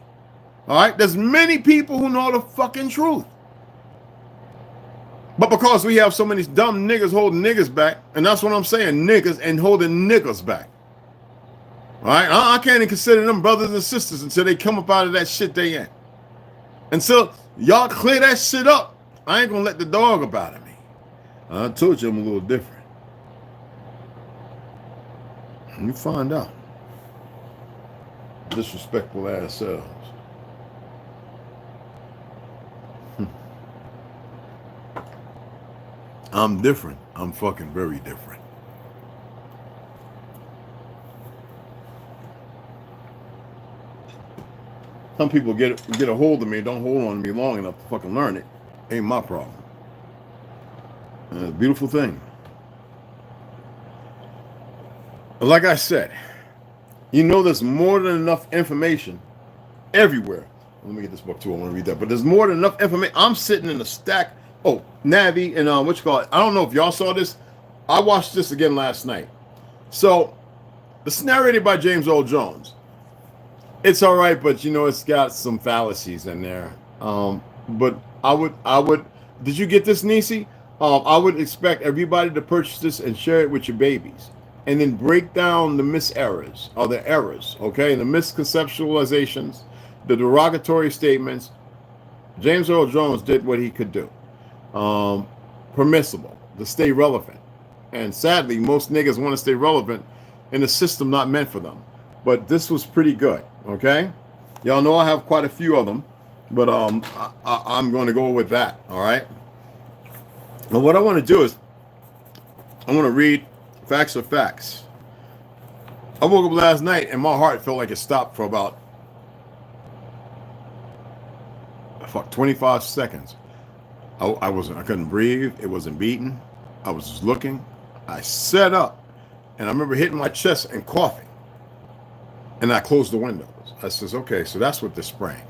All right? There's many people who know the fucking truth. But because we have so many dumb niggas holding niggas back, and that's what I'm saying, niggas and holding niggas back. All right? I can't even consider them brothers and sisters until they come up out of that shit they in. Until y'all clear that shit up, I ain't gonna let the dog up out of me. I told you I'm a little different. You find out. Disrespectful ass selves. I'm different. I'm fucking very different. Some people get a hold of me, don't hold on to me long enough to fucking learn it. Ain't my problem. And it's a beautiful thing. But like I said, you know there's more than enough information everywhere. Let me get this book too, I want to read that. But there's more than enough information. I'm sitting in a stack. Oh, Navi and what you call it. I don't know if y'all saw this. I watched this again last night. So, it's narrated by James Earl Jones. It's all right, but you know it's got some fallacies in there. But I would. Did you get this, Nisi? I would expect everybody to purchase this and share it with your babies, and then break down the miserrors or the errors, okay, the misconceptualizations, the derogatory statements. James Earl Jones did what he could do. Permissible to stay relevant, and sadly, most niggas want to stay relevant in a system not meant for them. But this was pretty good. Okay, y'all know I have quite a few of them, but I'm going to go with that. All right. But what I want to do is I want to read Facts Are Facts. I woke up last night and my heart felt like it stopped for about 25 seconds. I couldn't breathe. It wasn't beating. I was just looking. I sat up and I remember hitting my chest and coughing. And I closed the windows. I says, okay, so that's what this sprang.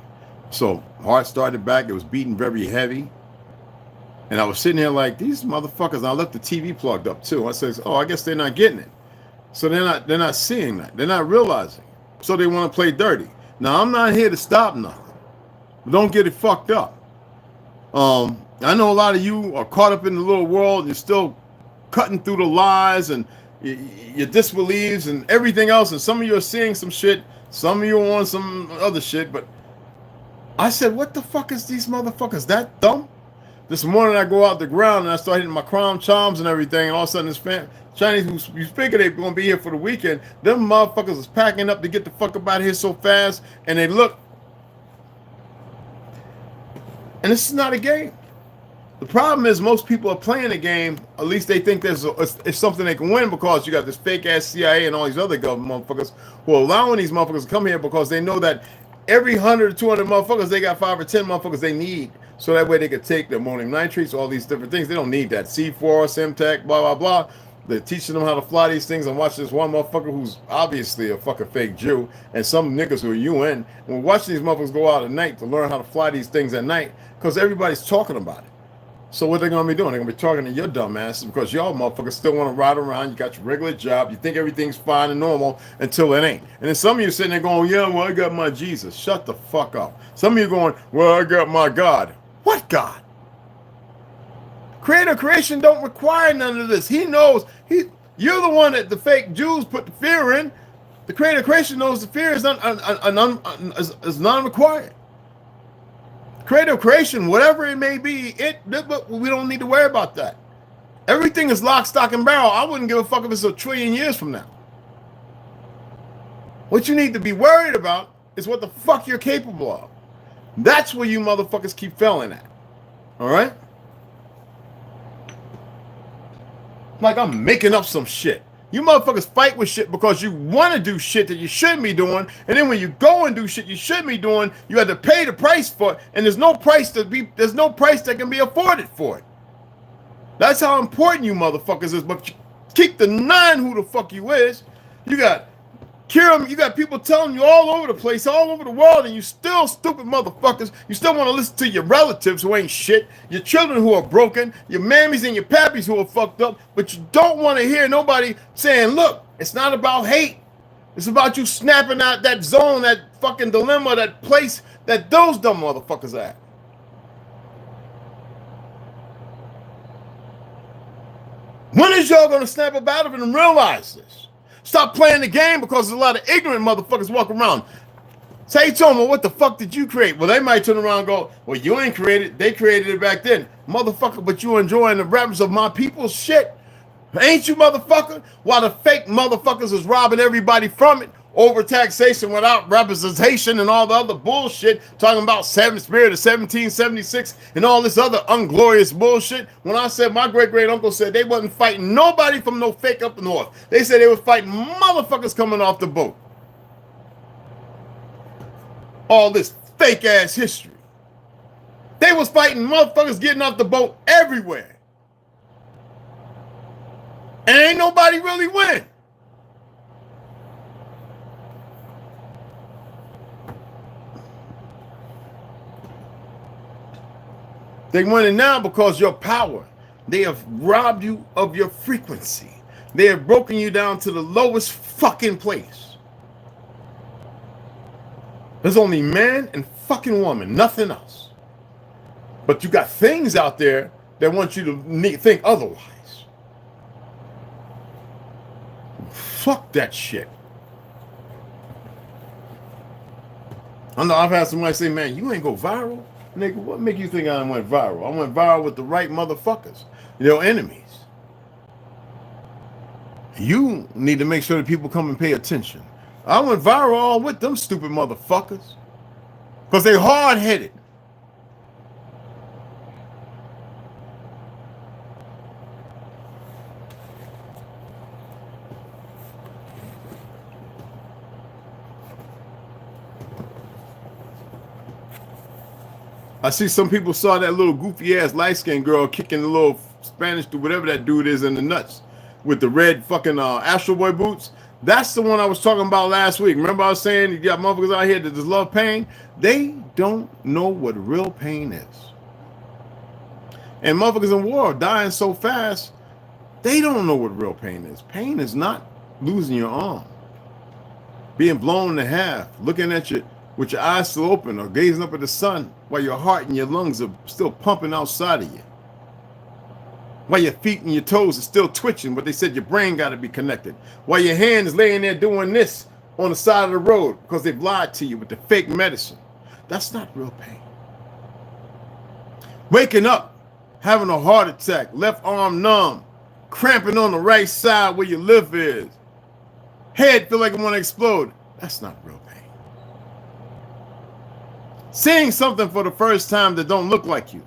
So heart started back. It was beating very heavy. And I was sitting here like, these motherfuckers. And I left the TV plugged up too. I says, oh, I guess they're not getting it. So they're not seeing that. They're not realizing. So they want to play dirty. Now, I'm not here to stop nothing. Don't get it fucked up. I know a lot of you are caught up in the little world. You're still cutting through the lies and your disbeliefs and everything else. And some of you are seeing some shit. Some of you are on some other shit. But I said, what the fuck is these motherfuckers that dumb? This morning I go out the ground and I start hitting my crown charms and everything. And all of a sudden this Chinese who you figure they're going to be here for the weekend. Them motherfuckers is packing up to get the fuck up out of here so fast. And they look. And this is not a game. The problem is most people are playing a game. At least they think it's something they can win because you got this fake ass CIA and all these other government motherfuckers who are allowing these motherfuckers to come here because they know that every 100 or 200 motherfuckers, they got 5 or 10 motherfuckers they need. So that way they could take the ammonium nitrates, all these different things. They don't need that. C4, Semtech, blah, blah, blah. They're teaching them how to fly these things and watch this one motherfucker who's obviously a fucking fake Jew and some niggas who are UN. And we're watching these motherfuckers go out at night to learn how to fly these things at night because everybody's talking about it. So what they're going to be doing? They're going to be talking to your dumb asses because y'all motherfuckers still want to ride around. You got your regular job. You think everything's fine and normal until it ain't. And then some of you sitting there going, yeah, well, I got my Jesus. Shut the fuck up. Some of you going, well, I got my God. What God? Creator creation don't require none of this. He knows. You're the one that the fake Jews put the fear in. The creator creation knows the fear is non-required. Creative creation, whatever it may be, we don't need to worry about that. Everything is lock, stock, and barrel. I wouldn't give a fuck if it's 1 trillion years from now. What you need to be worried about is what the fuck you're capable of. That's where you motherfuckers keep failing at. All right? Like I'm making up some shit. You motherfuckers fight with shit because you want to do shit that you shouldn't be doing, and then when you go and do shit you shouldn't be doing, you have to pay the price for it, and there's no price that can be afforded for it. That's how important you motherfuckers is. But you keep denying who the fuck you is. You got you got people telling you all over the place, all over the world, and you still stupid motherfuckers. You still want to listen to your relatives who ain't shit, your children who are broken, your mammies and your pappies who are fucked up, but you don't want to hear nobody saying, look, it's not about hate. It's about you snapping out that zone, that fucking dilemma, that place that those dumb motherfuckers at. When is y'all going to snap up out of it and realize this? Stop playing the game because there's a lot of ignorant motherfuckers walking around. Say to them, well, what the fuck did you create? Well, they might turn around and go, well, you ain't created. They created it back then. Motherfucker, but you enjoying the rappers of my people's shit. Ain't you, motherfucker? While the fake motherfuckers is robbing everybody from it. Overtaxation without representation and all the other bullshit. Talking about Spirit of 1776 and all this other unglorious bullshit. When I said my great-great-uncle said they wasn't fighting nobody from no fake up north. They said they was fighting motherfuckers coming off the boat. All this fake-ass history. They was fighting motherfuckers getting off the boat everywhere. And ain't nobody really winning. They winning now because your power. They have robbed you of your frequency. They have broken you down to the lowest fucking place. There's only man and fucking woman, nothing else. But you got things out there that want you to think otherwise. Fuck that shit. I know I've had somebody say, man, you ain't go viral. Nigga, what make you think I went viral? I went viral with the right motherfuckers, your enemies. You need to make sure that people come and pay attention. I went viral all with them stupid motherfuckers because they hard-headed. I see some people saw that little goofy ass light skinned girl kicking the little Spanish to whatever that dude is in the nuts with the red fucking Astro Boy boots. That's the one I was talking about last week. Remember I was saying you got motherfuckers out here that just love pain? They don't know what real pain is. And motherfuckers in war are dying so fast, they don't know what real pain is. Pain is not losing your arm, being blown in half, looking at you with your eyes still open or gazing up at the sun while your heart and your lungs are still pumping outside of you. While your feet and your toes are still twitching, but they said your brain got to be connected. While your hand is laying there doing this on the side of the road because they've lied to you with the fake medicine. That's not real pain. Waking up, having a heart attack, left arm numb, cramping on the right side where your liver is. Head feel like it want to explode. That's not real pain. Seeing something for the first time that don't look like you.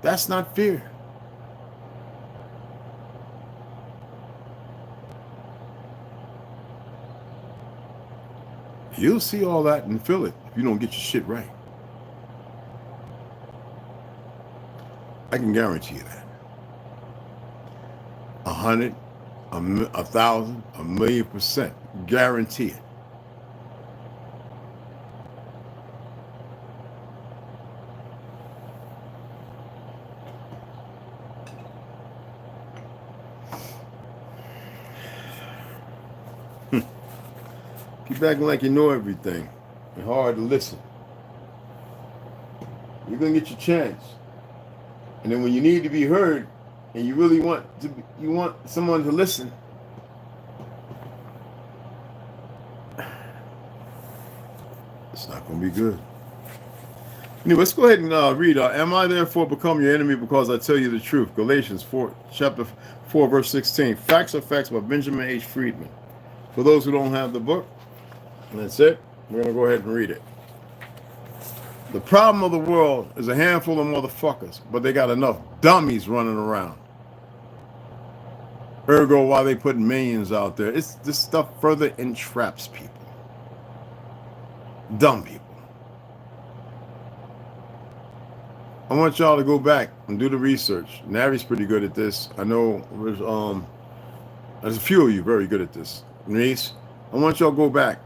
That's not fear. You'll see all that and feel it if you don't get your shit right. I can guarantee you that. 100, 1,000, 1,000,000%. Guarantee it. Keep acting like you know everything. It's hard to listen. You're gonna get your chance, and then when you need to be heard, and you really want to, you want someone to listen. It's not gonna be good. Anyway, let's go ahead and read. Am I therefore become your enemy because I tell you the truth? Galatians 4, chapter 4, verse 16. Facts are Facts by Benjamin H. Friedman. For those who don't have the book, and that's it. We're going to go ahead and read it. The problem of the world is a handful of motherfuckers, but they got enough dummies running around. Ergo, why they put millions out there? It's this stuff further entraps people. Dumb people. I want y'all to go back and do the research. Navi's pretty good at this. I know there's a few of you very good at this. Reese, I want y'all to go back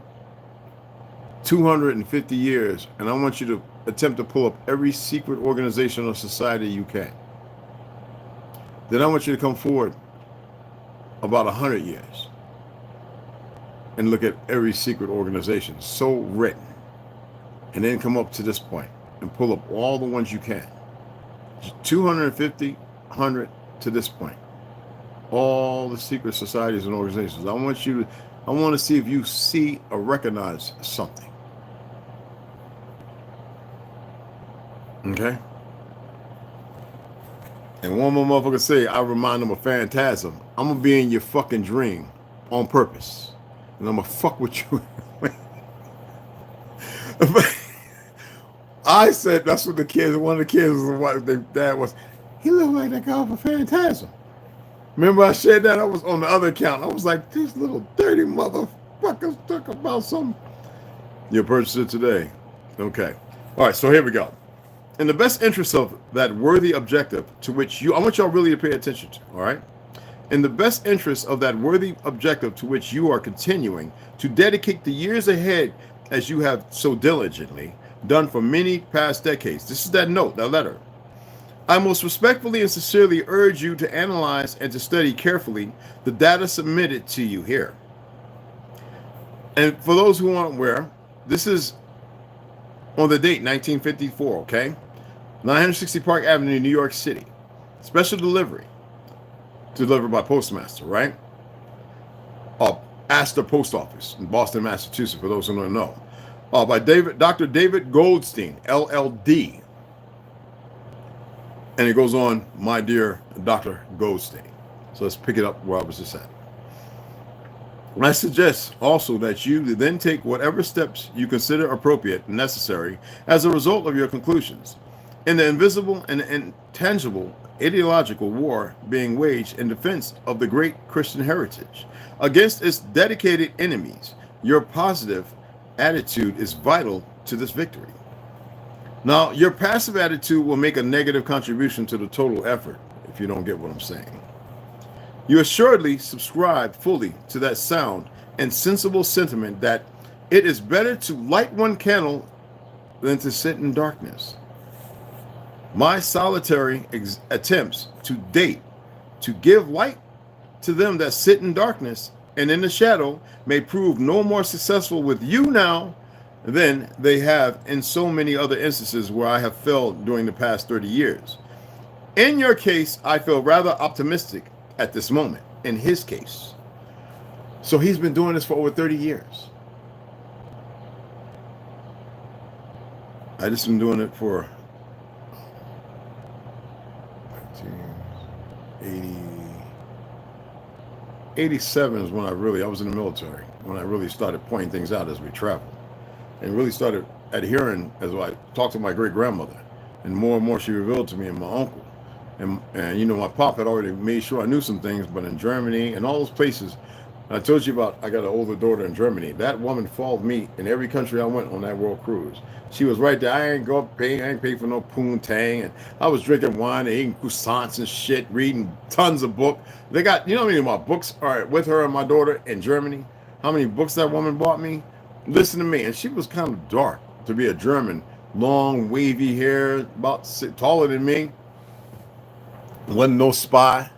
250 years, and I want you to attempt to pull up every secret organization or society you can. Then I want you to come forward about 100 years and look at every secret organization so written, and then come up to this point and pull up all the ones you can. 250, 100 to this point. All the secret societies and organizations. I want to see if you see or recognize something. Okay? And one more motherfucker say, I remind them of phantasm. I'm going to be in your fucking dream on purpose. And I'm going to fuck with you. I said, that's what the kids, one of the kids was what their dad was. He looked like that guy off of Phantasm. Remember I said that? I was on the other account. I was like, these little dirty motherfuckers talk about something. You'll purchase it today. Okay. All right, so here we go. In the best interest of that worthy objective to which you, I want y'all really to pay attention to, all right? In the best interest of that worthy objective to which you are continuing to dedicate the years ahead as you have so diligently done for many past decades. This is that note, that letter. I most respectfully and sincerely urge you to analyze and to study carefully the data submitted to you here. And for those who aren't aware, this is on the date 1954, okay? 960 Park Avenue, New York City. Special delivery. Delivered by Postmaster, right? Astor Post Office in Boston, Massachusetts, for those who don't know. By Dr. David Goldstein, LLD. And it goes on, my dear Dr. Goldstein. So let's pick it up where I was just at. And I suggest also that you then take whatever steps you consider appropriate and necessary as a result of your conclusions. In the invisible and intangible ideological war being waged in defense of the great Christian heritage against its dedicated enemies, your positive attitude is vital to this victory. Now, your passive attitude will make a negative contribution to the total effort, if you don't get what I'm saying. You assuredly subscribe fully to that sound and sensible sentiment that it is better to light one candle than to sit in darkness. My solitary attempts to date to give light to them that sit in darkness and in the shadow may prove no more successful with you now than they have in so many other instances where I have failed during the past 30 years. In your case, I feel rather optimistic at this moment, in his case. So he's been doing this for over 30 years. I just been doing it for 87 is when I was in the military, when I really started pointing things out as we traveled, and really started adhering as I talked to my great-grandmother, and more she revealed to me, and my uncle. And you know, my pop had already made sure I knew some things, but in Germany and all those places, I told you about, I got an older daughter in Germany. That woman followed me in every country I went on that world cruise. She was right there. I ain't pay for no poontang. And I was drinking wine and eating croissants and shit, reading tons of books. They got, you know how many of my books are with her and my daughter in Germany? How many books that woman bought me? Listen to me. And she was kind of dark to be a German. Long, wavy hair, about taller than me. Wasn't no spy.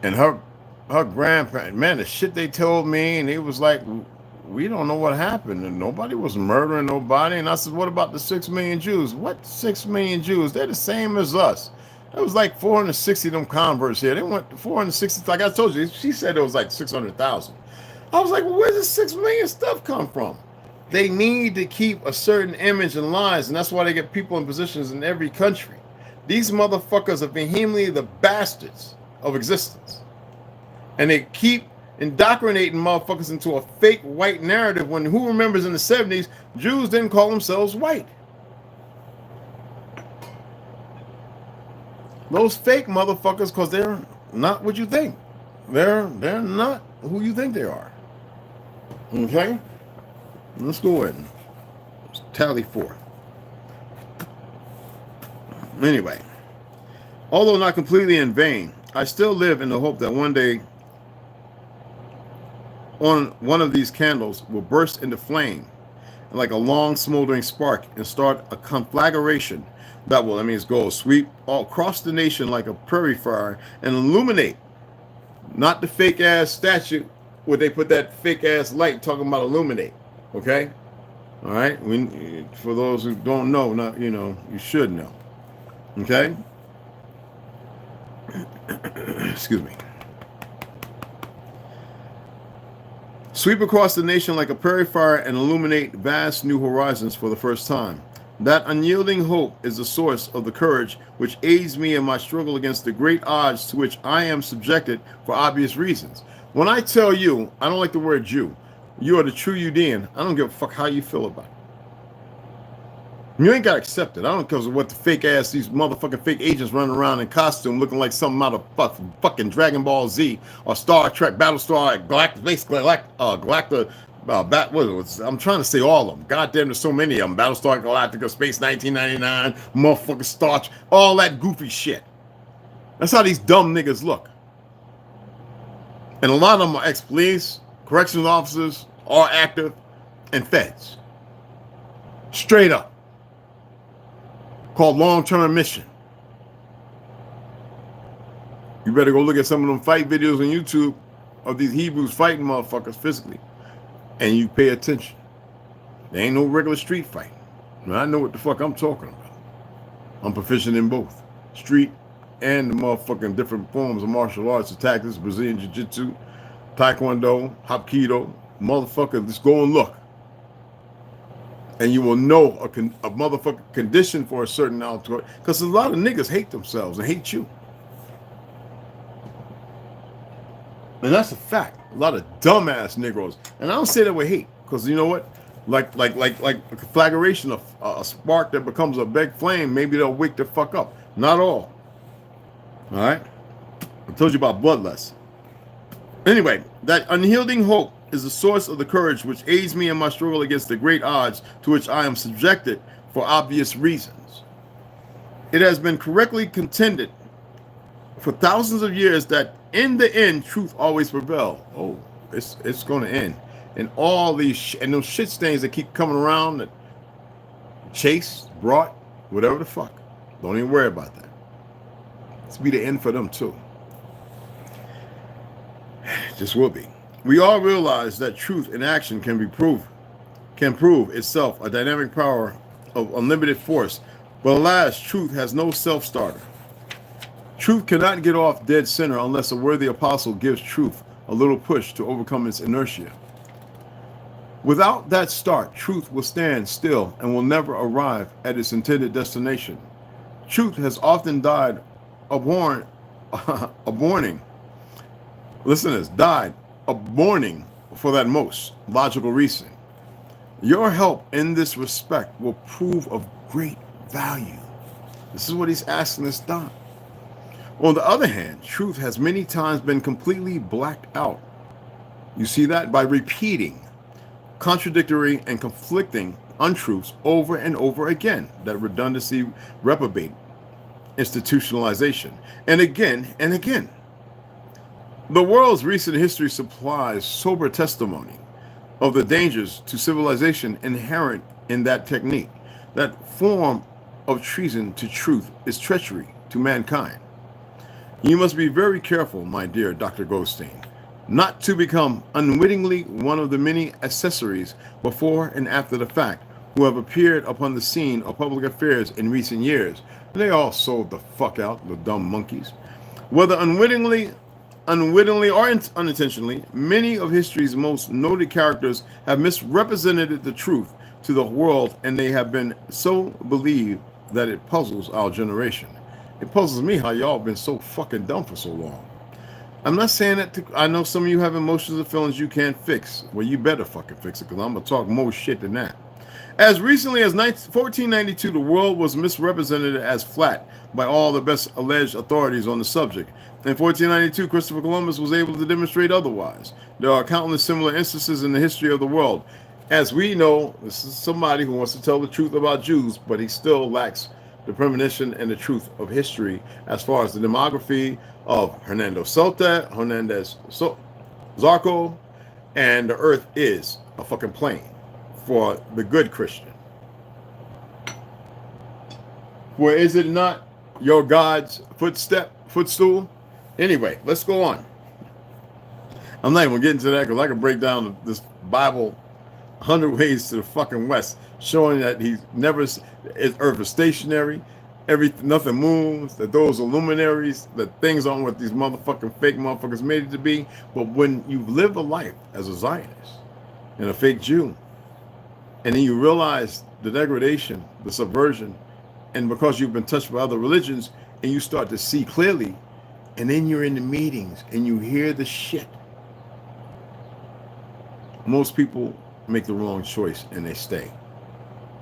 And her grandparents, man, the shit they told me, and it was like, we don't know what happened, and nobody was murdering nobody. And I said, what about the 6 million Jews? What 6 million Jews? They're the same as us. It was like 460 of them converts here. They went to 460, like I told you, she said it was like 600,000. I was like, well, where's the 6 million stuff come from? They need to keep a certain image and lies, and that's why they get people in positions in every country. These motherfuckers are vehemently the bastards of existence. And they keep indoctrinating motherfuckers into a fake white narrative when who remembers in the 70s, Jews didn't call themselves white. Those fake motherfuckers, because they're not what you think. They're not who you think they are. Okay? Let's go ahead and tally 4. Anyway, although not completely in vain, I still live in the hope that one day one of these candles will burst into flame like a long smoldering spark and start a conflagration that will, sweep all across the nation like a prairie fire and illuminate not the fake ass statue where they put that fake ass light talking about illuminate. Okay? All right? For those who don't know, you should know. Okay? Excuse me. Sweep across the nation like a prairie fire and illuminate vast new horizons for the first time. That unyielding hope is the source of the courage which aids me in my struggle against the great odds to which I am subjected for obvious reasons. When I tell you, I don't like the word Jew, you are the true Judean, I don't give a fuck how you feel about it. You ain't got to accept it. I don't care what the fake ass, these motherfucking fake agents running around in costume looking like something out of fucking Dragon Ball Z or Star Trek, Battlestar, Galactica, I'm trying to say all of them. Goddamn, there's so many of them. Battlestar Galactica, Space 1999, motherfucking Star Trek, all that goofy shit. That's how these dumb niggas look. And a lot of them are ex-police, corrections officers, are active, and feds. Straight up. Called long-term mission. You better go look at some of them fight videos on YouTube of these Hebrews fighting motherfuckers physically. And you pay attention. There ain't no regular street fight. I know what the fuck I'm talking about. I'm proficient in both. Street and the motherfucking different forms of martial arts, tactics, Brazilian Jiu-Jitsu, Taekwondo, Hapkido. Motherfucker, just go and look. And you will know a motherfucker condition for a certain altitude. Because a lot of niggas hate themselves and hate you. And that's a fact. A lot of dumbass Negroes. And I don't say that with hate. Because you know what? Like a conflagration of a spark that becomes a big flame, maybe they'll wake the fuck up. Not all. Alright? I told you about bloodlust. Anyway, that unyielding hope is the source of the courage which aids me in my struggle against the great odds to which I am subjected for for obvious reasons. It has been correctly contended for thousands of years that in the end, truth always prevails. Oh, it's going to end. And all these and those shit stains that keep coming around, that chase, brought, whatever the fuck. Don't even worry about that. It's be the end for them too. Just will be. We all realize that truth in action can prove itself a dynamic power of unlimited force. But alas, truth has no self-starter. Truth cannot get off dead center unless a worthy apostle gives truth a little push to overcome its inertia. Without that start, truth will stand still and will never arrive at its intended destination. Truth has often died aborning. Listen to this, died aborning for that most logical reason. Your help in this respect will prove of great value. This is what he's asking us done. On the other hand, truth has many times been completely blacked out. You see that? By repeating contradictory and conflicting untruths over and over again. That redundancy, reprobate, institutionalization, and again and again. The world's recent history supplies sober testimony of the dangers to civilization inherent in that technique. That form of treason to truth is treachery to mankind. You must be very careful, my dear Dr. Goldstein, not to become unwittingly one of the many accessories before and after the fact who have appeared upon the scene of public affairs in recent years. They all sold the fuck out, the dumb monkeys. Whether unwittingly or unintentionally, many of history's most noted characters have misrepresented the truth to the world, and they have been so believed that it puzzles our generation. It puzzles me how y'all been so fucking dumb for so long. I'm not saying that I know some of you have emotions and feelings you can't fix. Well, you better fucking fix it, because I'm going to talk more shit than that. As recently as 1492, the world was misrepresented as flat by all the best alleged authorities on the subject. In 1492, Christopher Columbus was able to demonstrate otherwise. There are countless similar instances in the history of the world. As we know, this is somebody who wants to tell the truth about Jews, but he still lacks the premonition and the truth of history as far as the demography of Hernandez Zarco, and the earth is a fucking plane for the good Christian. For is it not your God's footstool? Anyway, let's go on. I'm not even getting to that because I can break down this Bible 100 ways to the fucking west, showing that he's never, earth is stationary, nothing moves, that those are luminaries, that things aren't what these motherfucking fake motherfuckers made it to be. But when you live a life as a Zionist and a fake Jew, and then you realize the degradation, the subversion, and because you've been touched by other religions, and you start to see clearly, and then you're in the meetings and you hear the shit. Most people make the wrong choice and they stay.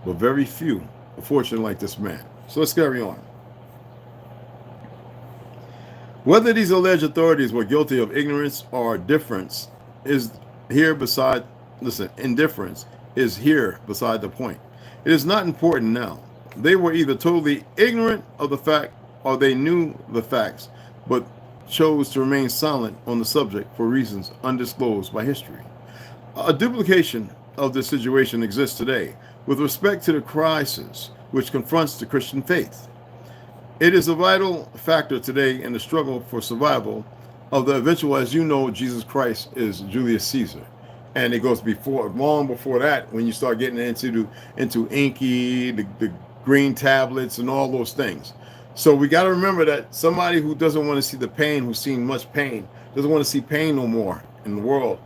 But very few are fortunate like this man. So let's carry on. Whether these alleged authorities were guilty of ignorance or indifference is here beside the point. It is not important now. They were either totally ignorant of the fact or they knew the facts, but chose to remain silent on the subject for reasons undisclosed by history. A duplication of this situation exists today with respect to the crisis which confronts the Christian faith. It is a vital factor today in the struggle for survival of the eventual, as you know, Jesus Christ is Julius Caesar. And it goes long before that, when you start getting into Inky, the green tablets and all those things. So we got to remember that somebody who doesn't want to see the pain, who's seen much pain, doesn't want to see pain no more in the world,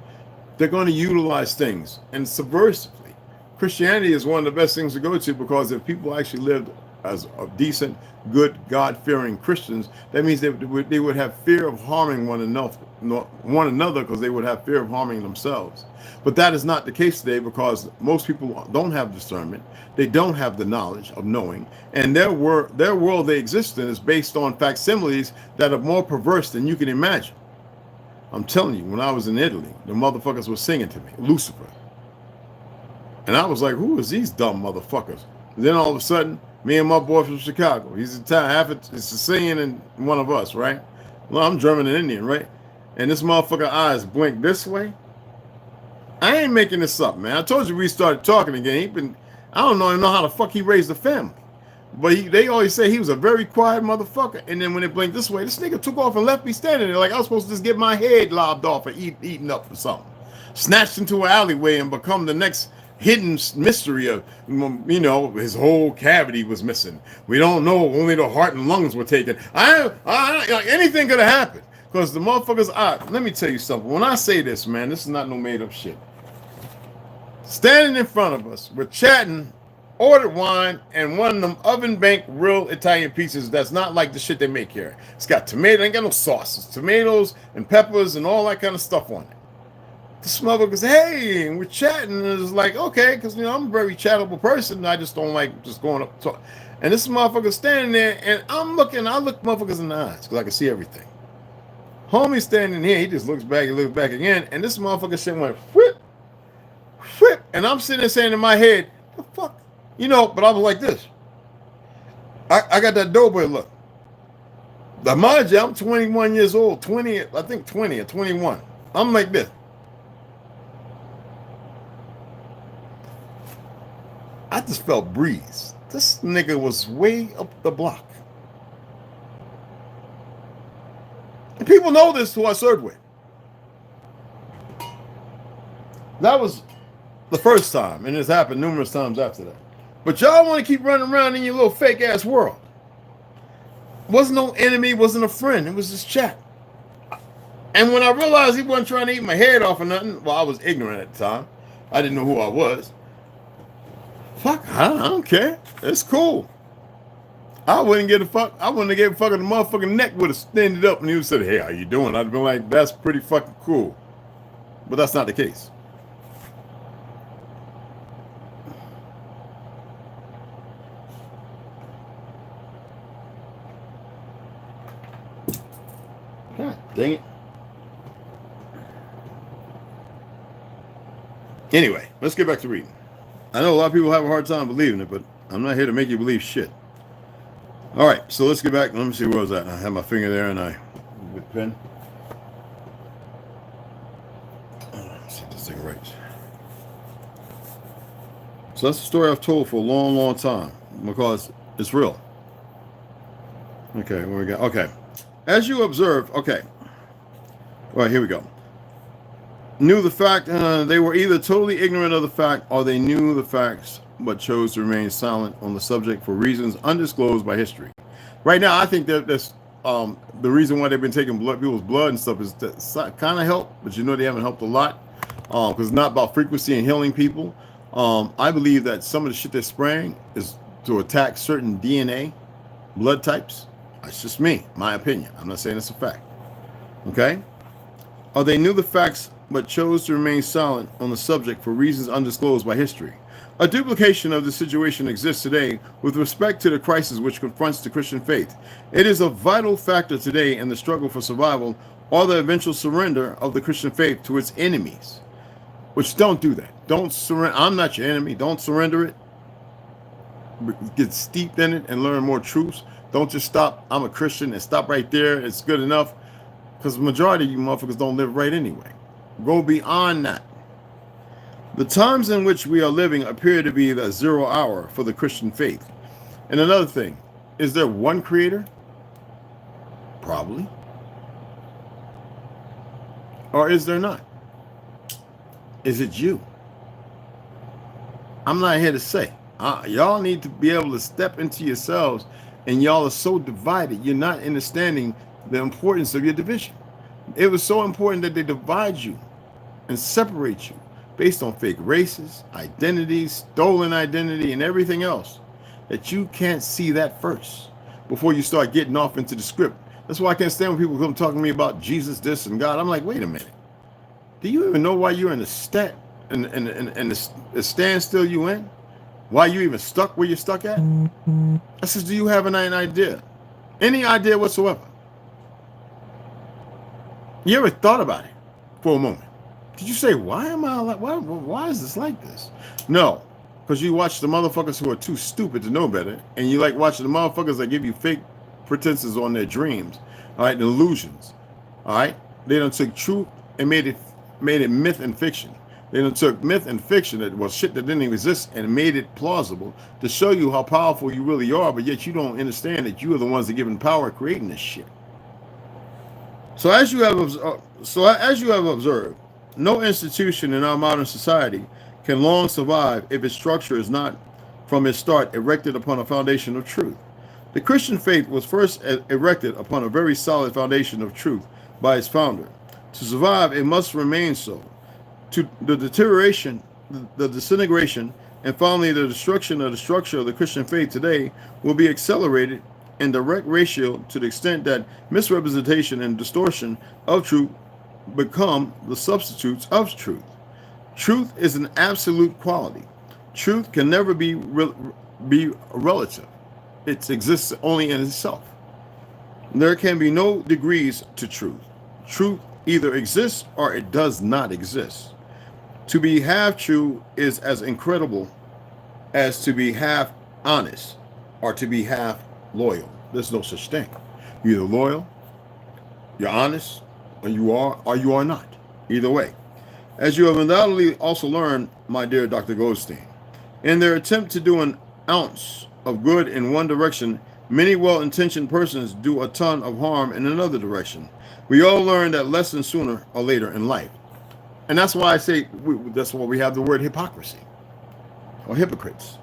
they're going to utilize things and subversively. Christianity is one of the best things to go to, because if people actually lived as a decent, good, God-fearing Christians, that means they would have fear of harming one another, because they would have fear of harming themselves. But that is not the case today, because most people don't have discernment. They don't have the knowledge of knowing, and their world they exist in is based on facsimiles that are more perverse than you can imagine. I'm telling you, when I was in Italy, the motherfuckers were singing to me, Lucifer. And I was like, who is these dumb motherfuckers? Then all of a sudden, me and my boy from Chicago, he's Italian, half it's Sicilian and one of us, right? Well, I'm German and Indian, right? And this motherfucker eyes blink this way. I ain't making this up, man. I told you we started talking again. I don't even know how the fuck he raised a family. But they always say he was a very quiet motherfucker. And then when it blinked this way, this nigga took off and left me standing there like I was supposed to just get my head lobbed off or eaten up for something. Snatched into an alleyway and become the next hidden mystery of, you know, his whole cavity was missing. We don't know. Only the heart and lungs were taken. Anything could have happened. Because the motherfuckers, let me tell you something. When I say this, man, this is not no made up shit. Standing in front of us, we're chatting, ordered wine, and one of them oven baked real Italian pizzas that's not like the shit they make here. It's got tomato, ain't got no sauce. It's tomatoes and peppers and all that kind of stuff on it. This motherfucker goes, hey, and we're chatting, and it's like, okay, because, you know, I'm a very chattable person. I just don't like just going up talk. And this motherfucker standing there, and I look motherfuckers in the eyes because I can see everything. Homie standing here, he just looks back again, and this motherfucker shit went whip, whip, and I'm sitting there saying in my head, the fuck, you know, but I was like this. I got that doughboy look. Now, mind you, I'm 21 years old, 20 or 21. I'm like this. I just felt breeze. This nigga was way up the block. And people know this who I served with. That was the first time, and it's happened numerous times after that. But y'all want to keep running around in your little fake ass world. Wasn't no enemy, wasn't a friend. It was just chat. And when I realized he wasn't trying to eat my head off or nothing, well, I was ignorant at the time. I didn't know who I was. Fuck, I don't care. It's cool. I wouldn't give a fuck. I wouldn't have gave a fuck if the motherfucking neck would have standed up and he would have said, hey, how you doing? I'd have been like, that's pretty fucking cool. But that's not the case. God dang it. Anyway, let's get back to reading. I know a lot of people have a hard time believing it, but I'm not here to make you believe shit. All right, so let's get back. Let me see where I was at. I had my finger there and I with the pen. Let's see if this thing right. So that's the story I've told for a long, long time because it's real. Okay, where we go? Okay. As you observe, okay. All right, here we go. Knew the fact, they were either totally ignorant of the fact or they knew the facts but chose to remain silent on the subject for reasons undisclosed by history. Right now, I think that that's the reason why they've been taking people's blood and stuff is to kind of help, but you know they haven't helped a lot because it's not about frequency and healing people. I believe that some of the shit they're spraying is to attack certain DNA blood types. That's just me, my opinion. I'm not saying it's a fact. Okay? Or they knew the facts but chose to remain silent on the subject for reasons undisclosed by history. A duplication of the situation exists today with respect to the crisis which confronts the Christian faith. It is a vital factor today in the struggle for survival or the eventual surrender of the Christian faith to its enemies. Which don't do that. Don't surrender. I'm not your enemy. Don't surrender it. Get steeped in it and learn more truths. Don't just stop, I'm a Christian, and stop right there. It's good enough. Because the majority of you motherfuckers don't live right anyway. Go beyond that. The times in which we are living appear to be the 0 hour for the Christian faith. And another thing, is there one creator? Probably. Or is there not? Is it you? I'm not here to say. Y'all need to be able to step into yourselves, and y'all are so divided, you're not understanding the importance of your division. It was so important that they divide you and separate you based on fake races, identities, stolen identity, and everything else, that you can't see that first before you start getting off into the script. That's why I can't stand when people come talking to me about Jesus, this, and God. I'm like, wait a minute. Do you even know why you're in the the standstill you in? Why you even stuck where you're stuck at? I says, do you have an idea? Any idea whatsoever? You ever thought about it for a moment? Did you say, why am I like, why is this like this? No, because you watch the motherfuckers who are too stupid to know better, and you like watching the motherfuckers that give you fake pretenses on their dreams, all right, and illusions, all right. They done took truth and made it myth and fiction. They done took myth and fiction that was shit that didn't even exist and made it plausible to show you how powerful you really are, but yet you don't understand that you are the ones that given power creating this shit. So as you have observed, no institution in our modern society can long survive if its structure is not, from its start, erected upon a foundation of truth. The Christian faith was first erected upon a very solid foundation of truth by its founder. To survive, it must remain so. To the deterioration, the disintegration, and finally the destruction of the structure of the Christian faith today will be accelerated in direct ratio to the extent that misrepresentation and distortion of truth become the substitutes of truth. Truth is an absolute quality. Truth can never be relative. It exists only in itself. There can be no degrees to truth. Truth either exists or it does not exist. To be half true is as incredible as to be half honest or to be half loyal. There's no such thing. You're either loyal, you're honest, or you are not. Either way. As you have undoubtedly also learned, my dear Dr. Goldstein, in their attempt to do an ounce of good in one direction, many well-intentioned persons do a ton of harm in another direction. We all learn that lesson sooner or later in life. And that's why I say, that's why we have the word hypocrisy or hypocrites.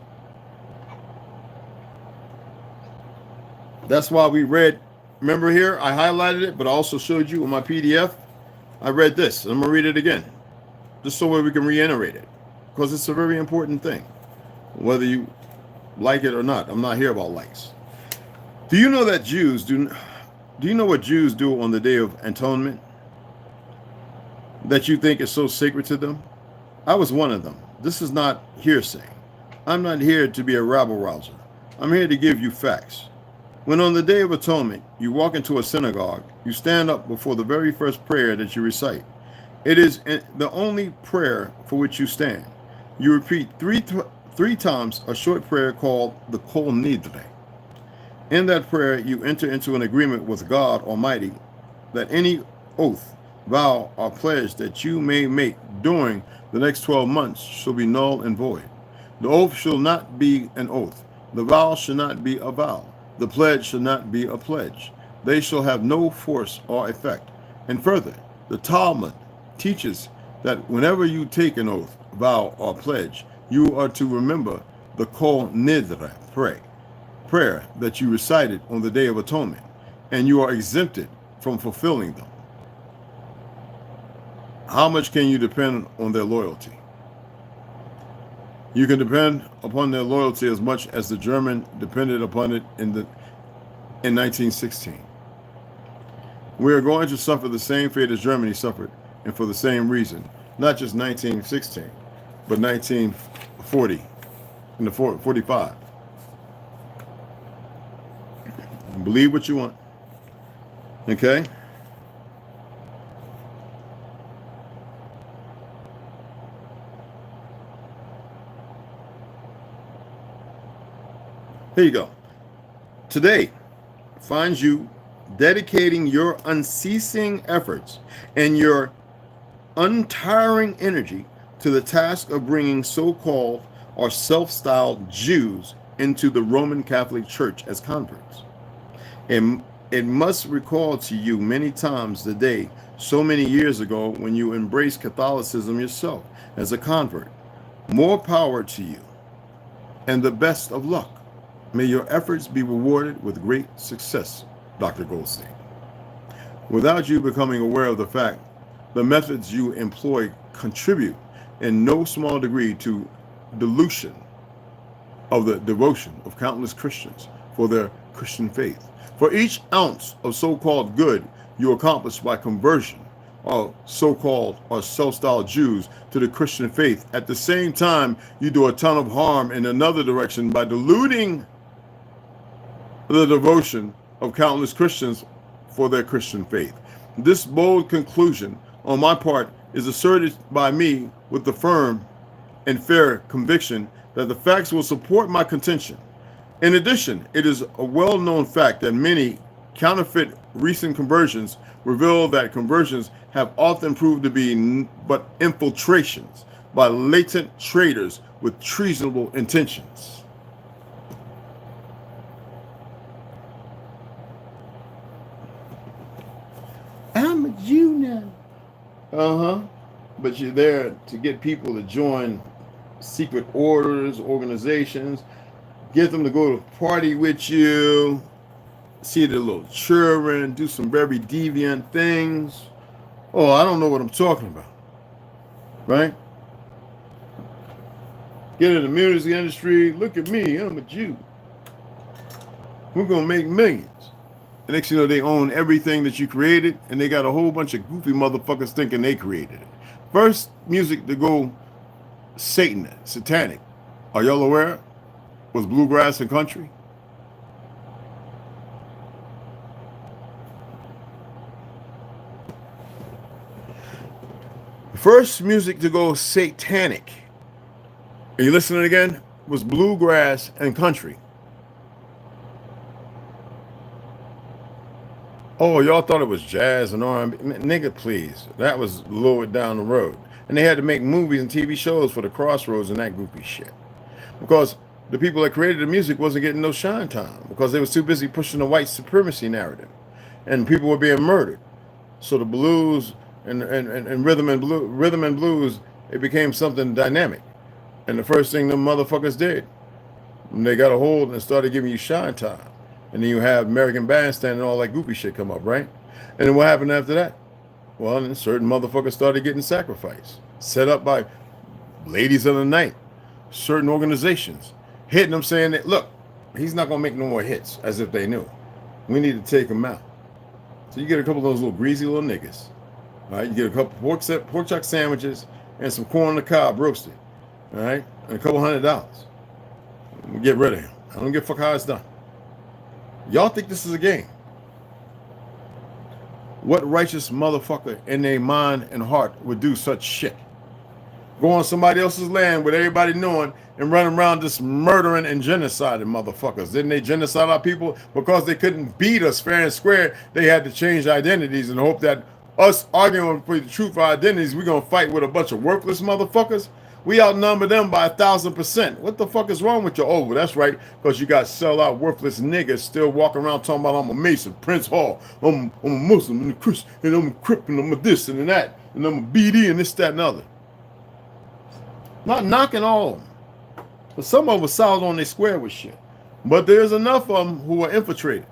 That's why we read, remember here, I highlighted it, but I also showed you in my PDF. I read this. I'm going to read it again, just so we can reiterate it, because it's a very important thing, whether you like it or not. I'm not here about likes. Do you know that Jews do you know what Jews do on the Day of Atonement that you think is so sacred to them? I was one of them. This is not hearsay. I'm not here to be a rabble-rouser. I'm here to give you facts. When on the Day of Atonement, you walk into a synagogue, you stand up before the very first prayer that you recite. It is the only prayer for which you stand. You repeat three times a short prayer called the Kol Nidre. In that prayer, you enter into an agreement with God Almighty that any oath, vow, or pledge that you may make during the next 12 months shall be null and void. The oath shall not be an oath. The vow shall not be a vow. The pledge shall not be a pledge. They shall have no force or effect. And further, the Talmud teaches that whenever you take an oath, vow, or pledge, you are to remember the Kol Nidre prayer that you recited on the Day of Atonement, and you are exempted from fulfilling them. How much can you depend on their loyalty? You can depend upon their loyalty as much as the German depended upon it in 1916. We are going to suffer the same fate as Germany suffered, and for the same reason. Not just 1916, but 1940 and the 45. Believe what you want. Okay? Here you go. Today finds you dedicating your unceasing efforts and your untiring energy to the task of bringing so-called or self-styled Jews into the Roman Catholic Church as converts. And it must recall to you many times the day, so many years ago, when you embraced Catholicism yourself as a convert. More power to you, and the best of luck. May your efforts be rewarded with great success, Dr. Goldstein. Without you becoming aware of the fact, the methods you employ contribute in no small degree to dilution of the devotion of countless Christians for their Christian faith. For each ounce of so-called good you accomplish by conversion of so-called or self-styled Jews to the Christian faith, at the same time you do a ton of harm in another direction by diluting the devotion of countless Christians for their Christian faith. This bold conclusion on my part is asserted by me with the firm and fair conviction that the facts will support my contention. In addition, it is a well-known fact that many counterfeit recent conversions reveal that conversions have often proved to be but infiltrations by latent traitors with treasonable intentions. I'm a Jew now. But you're there to get people to join secret orders, organizations, get them to go to party with you, see their little children, do some very deviant things. Oh, I don't know what I'm talking about. Right? Get in the music industry. Look at me. I'm a Jew. We're going to make millions. And next you know, they own everything that you created, and they got a whole bunch of goofy motherfuckers thinking they created it. First music to go satanic, are y'all aware, was bluegrass and country. First music to go satanic, are you listening again, was bluegrass and country. Oh, y'all thought it was jazz and R&B? Nigga, please. That was lowered down the road. And they had to make movies and TV shows for the crossroads and that goofy shit. Because the people that created the music wasn't getting no shine time because they was too busy pushing the white supremacy narrative. And people were being murdered. So the blues and rhythm and blues, it became something dynamic. And the first thing them motherfuckers did, when they got a hold and started giving you shine time. And then you have American Bandstand and all that goofy shit come up, right? And then what happened after that? Well, then certain motherfuckers started getting sacrificed, set up by ladies of the night, certain organizations, hitting them saying that, look, he's not going to make no more hits, as if they knew. We need to take him out. So you get a couple of those little greasy little niggas, all right? You get a couple pork chuck sandwiches and some corn on the cob roasted, all right? And a couple $100. We get rid of him. I don't give a fuck how it's done. Y'all think this is a game? What righteous motherfucker in their mind and heart would do such shit? Go on somebody else's land with everybody knowing and run around just murdering and genociding motherfuckers. Didn't they genocide our people? Because they couldn't beat us fair and square, they had to change identities and hope that us arguing for the truth of our identities, we're going to fight with a bunch of worthless motherfuckers. We outnumber them by 1,000%. What the fuck is wrong with you? Oh, well, that's right, because you got sellout worthless niggas still walking around talking about I'm a Mason, Prince Hall, I'm a Muslim, and a Christian, and I'm a Crip, and I'm a this and that, and I'm a BD, and this, that, and other. Not knocking all of them. But some of us solid on their square with shit. But there's enough of them who are infiltrated.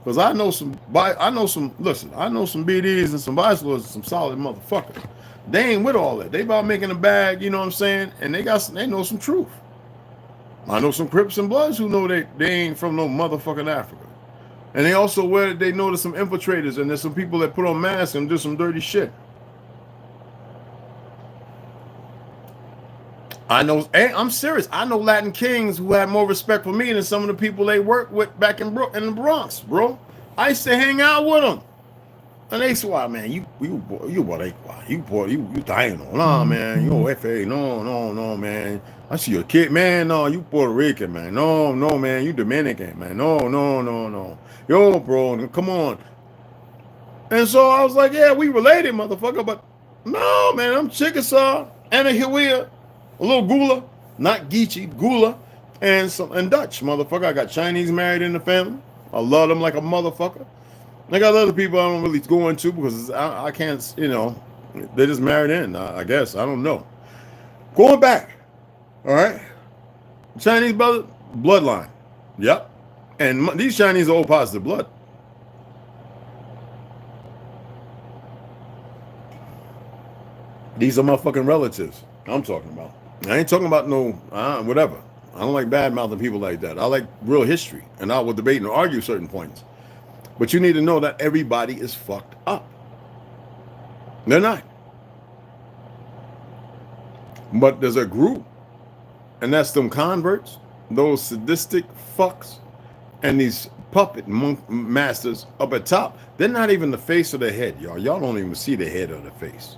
Because I know some BDs and some vice lords and some solid motherfuckers. They ain't with all that. They about making a bag, you know what I'm saying? And they know some truth. I know some Crips and Bloods who know they ain't from no motherfucking Africa. And they also they know there's some infiltrators and there's some people that put on masks and do some dirty shit. I'm serious. I know Latin kings who had more respect for me than some of the people they worked with back in the Bronx, bro. I used to hang out with them. And they say, "Why, man, you dying on, nah, man, you FA, no, man. I see your kid, man, no, you Puerto Rican, man, no, man, you Dominican, man, no, yo, bro, come on." And so I was like, "Yeah, we related, motherfucker, but no, man, I'm Chickasaw and a Hiwia, a little Gula, not Geechee, Gula, and Dutch, motherfucker. I got Chinese married in the family. I love them like a motherfucker. I got other people I don't really go into because I can't, you know, they just married in, I guess. I don't know. Going back, all right? Chinese brother, bloodline. Yep. And these Chinese are all positive blood. These are my fucking relatives I'm talking about. I ain't talking about no, whatever. I don't like bad-mouthing people like that. I like real history, and I will debate and argue certain points. But you need to know that everybody is fucked up. They're not. But there's a group, and that's them converts, those sadistic fucks, and these puppet masters up at top. They're not even the face of the head, y'all. Y'all don't even see the head or the face.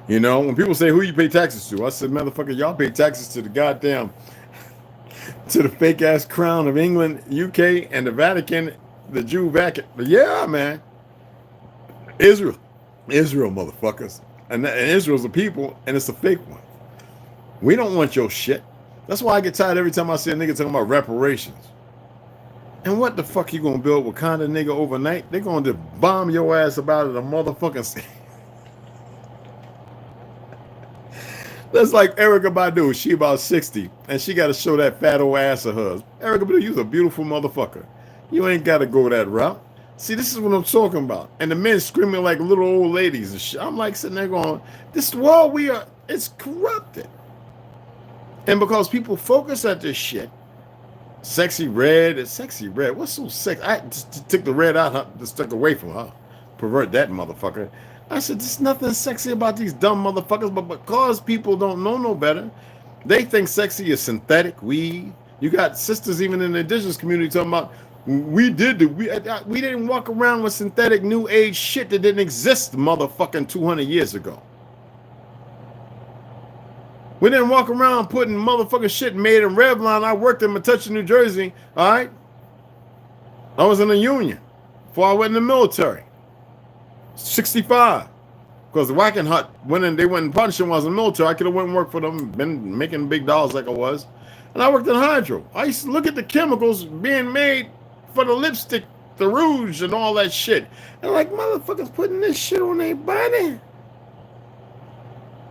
You know, when people say, who you pay taxes to? I said, motherfucker, y'all pay taxes to the goddamn, to the fake ass crown of England, UK, and the Vatican, the Jew Vatican. But yeah, man. Israel, motherfuckers. And Israel's a people, and it's a fake one. We don't want your shit. That's why I get tired every time I see a nigga talking about reparations. And what the fuck you gonna build Wakanda, nigga, overnight? They're gonna just bomb your ass about it, a motherfucking. That's like Erykah Badu. She about 60, and she got to show that fat old ass of hers. Erykah Badu, you's a beautiful motherfucker. You ain't got to go that route. See, this is what I'm talking about. And the men screaming like little old ladies and shit. I'm like sitting there going, this world we are, it's corrupted. And because people focus at this shit, sexy red, what's so sexy? I just took the red out, just stuck away from her. Pervert that motherfucker. I said, there's nothing sexy about these dumb motherfuckers, but because people don't know no better, they think sexy is synthetic weed. You got sisters even in the indigenous community talking about, we didn't walk around with synthetic new age shit that didn't exist motherfucking 200 years ago. We didn't walk around putting motherfucking shit made in Revlon. I worked in Metuchen, New Jersey, all right? I was in the union before I went in the military. 65. Because the Whacking Hut went and punished when I was in the military. I could have went and worked for them, been making big dollars like I was. And I worked in Hydro. I used to look at the chemicals being made for the lipstick, the rouge, and all that shit. And like, motherfuckers putting this shit on their body.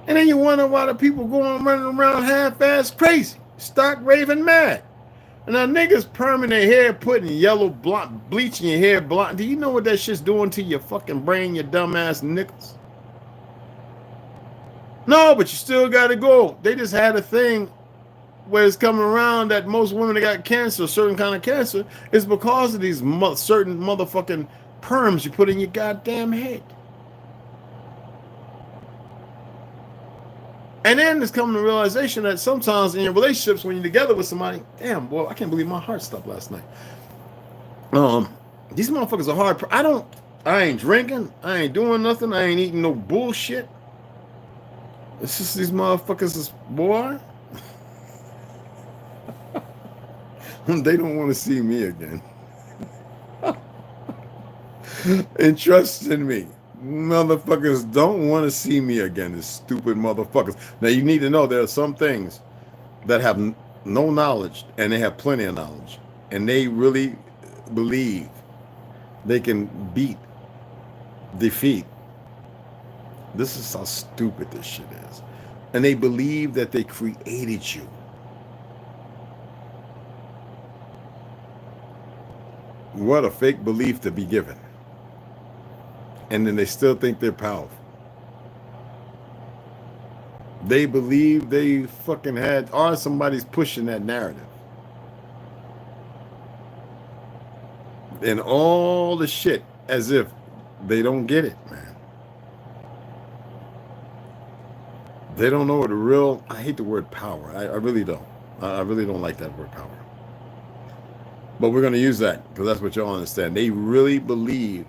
And then you wonder why the people going running around half-ass crazy, stark raving mad. And now niggas perming their hair, putting yellow blonde, bleaching your hair blonde. Do you know what that shit's doing to your fucking brain, you dumbass nickels? No, but you still got to go. They just had a thing where it's coming around that most women that got cancer, a certain kind of cancer, is because of these certain motherfucking perms you put in your goddamn head. And then it's coming to realization that sometimes in your relationships, when you're together with somebody, damn, boy, I can't believe my heart stopped last night. These motherfuckers are hard. I ain't drinking. I ain't doing nothing. I ain't eating no bullshit. It's just these motherfuckers is, boy. They don't want to see me again. And trust in me. Motherfuckers don't want to see me again, these stupid motherfuckers. Now, you need to know there are some things that have no knowledge, and they have plenty of knowledge. And they really believe they can defeat. This is how stupid this shit is. And they believe that they created you. What a fake belief to be given. And then they still think they're powerful. They believe they fucking somebody's pushing that narrative. And all the shit as if they don't get it, man. They don't know what the real, I hate the word power. I really don't. I really don't like that word power. But we're going to use that because that's what y'all understand. They really believe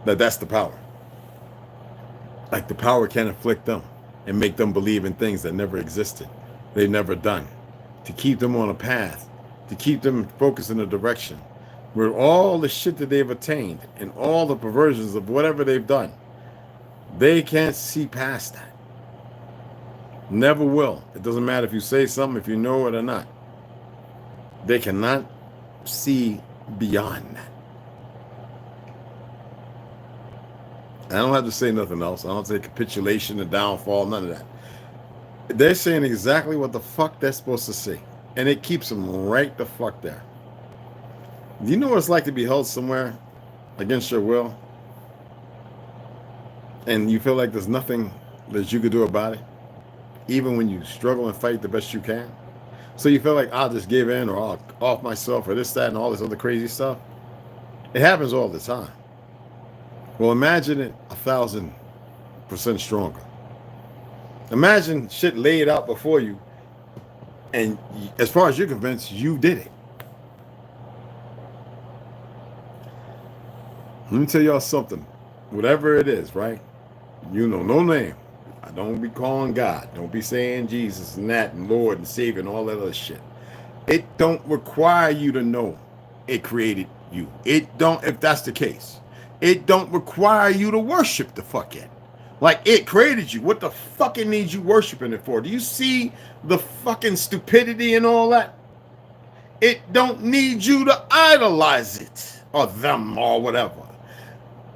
that's the power. Like the power can afflict them and make them believe in things that never existed, they've never done, to keep them on a path, to keep them focused in a direction where all the shit that they've attained and all the perversions of whatever they've done, they can't see past that. Never will. It doesn't matter if you say something, if you know it or not. They cannot see beyond that. I don't have to say nothing else. I don't say capitulation, the downfall, none of that. They're saying exactly what the fuck they're supposed to say. And it keeps them right the fuck there. Do you know what it's like to be held somewhere against your will? And you feel like there's nothing that you could do about it? Even when you struggle and fight the best you can? So you feel like I'll just give in, or I'll off myself, or this, that, and all this other crazy stuff? It happens all the time. Well, imagine it 1,000% stronger. Imagine shit laid out before you, and as far as you're convinced, you did it. Let me tell y'all something. Whatever it is, right? You know, no name. I don't be calling God. Don't be saying Jesus and that and Lord and Savior and all that other shit. It don't require you to know it created you. It don't, if that's the case. It don't require you to worship the fuck it. Like, it created you. What the fuck it needs you worshiping it for? Do you see the fucking stupidity and all that? It don't need you to idolize it or them or whatever.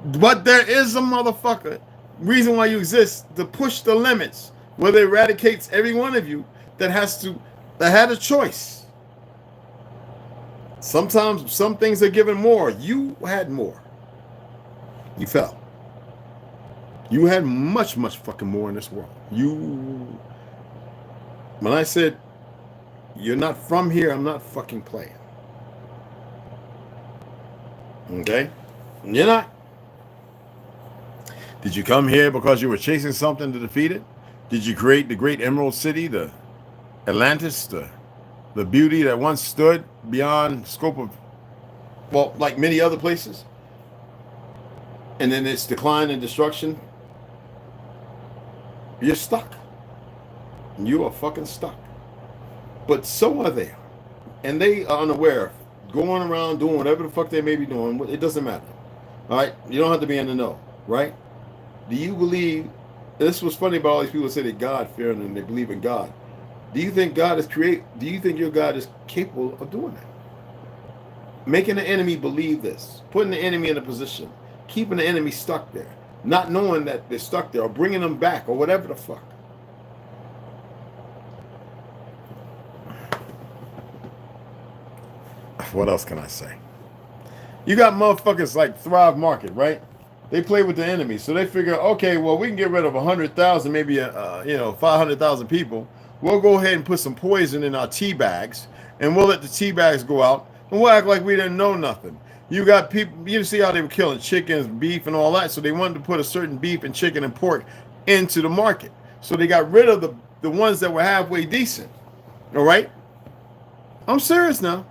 But there is a motherfucker reason why you exist, to push the limits, whether it eradicates every one of you that had a choice. Sometimes some things are given more. You had more. You fell. You had much, much fucking more in this world. When I said, you're not from here, I'm not fucking playing. Okay? You're not. Did you come here because you were chasing something to defeat it? Did you create the great Emerald City, the Atlantis, the beauty that once stood beyond scope of, well, like many other places? And then its decline and destruction? You're stuck. You are fucking stuck. But so are they. And they are unaware, going around doing whatever the fuck they may be doing. It doesn't matter. All right? You don't have to be in the know, right? Do you believe, this was funny about all these people that say they're God-fearing and they believe in God. Do you think do you think your God is capable of doing that? Making the enemy believe this, putting the enemy in a position, keeping the enemy stuck there, not knowing that they're stuck there, or bringing them back, or whatever the fuck. What else can I say? You got motherfuckers like Thrive Market, right? They play with the enemy, so they figure, okay, well, we can get rid of 100,000, maybe 500,000 people. We'll go ahead and put some poison in our tea bags, and we'll let the tea bags go out, and we'll act like we didn't know nothing. You got people, you see how they were killing chickens, beef, and all that, so they wanted to put a certain beef and chicken and pork into the market. So they got rid of the ones that were halfway decent. All right? I'm serious now.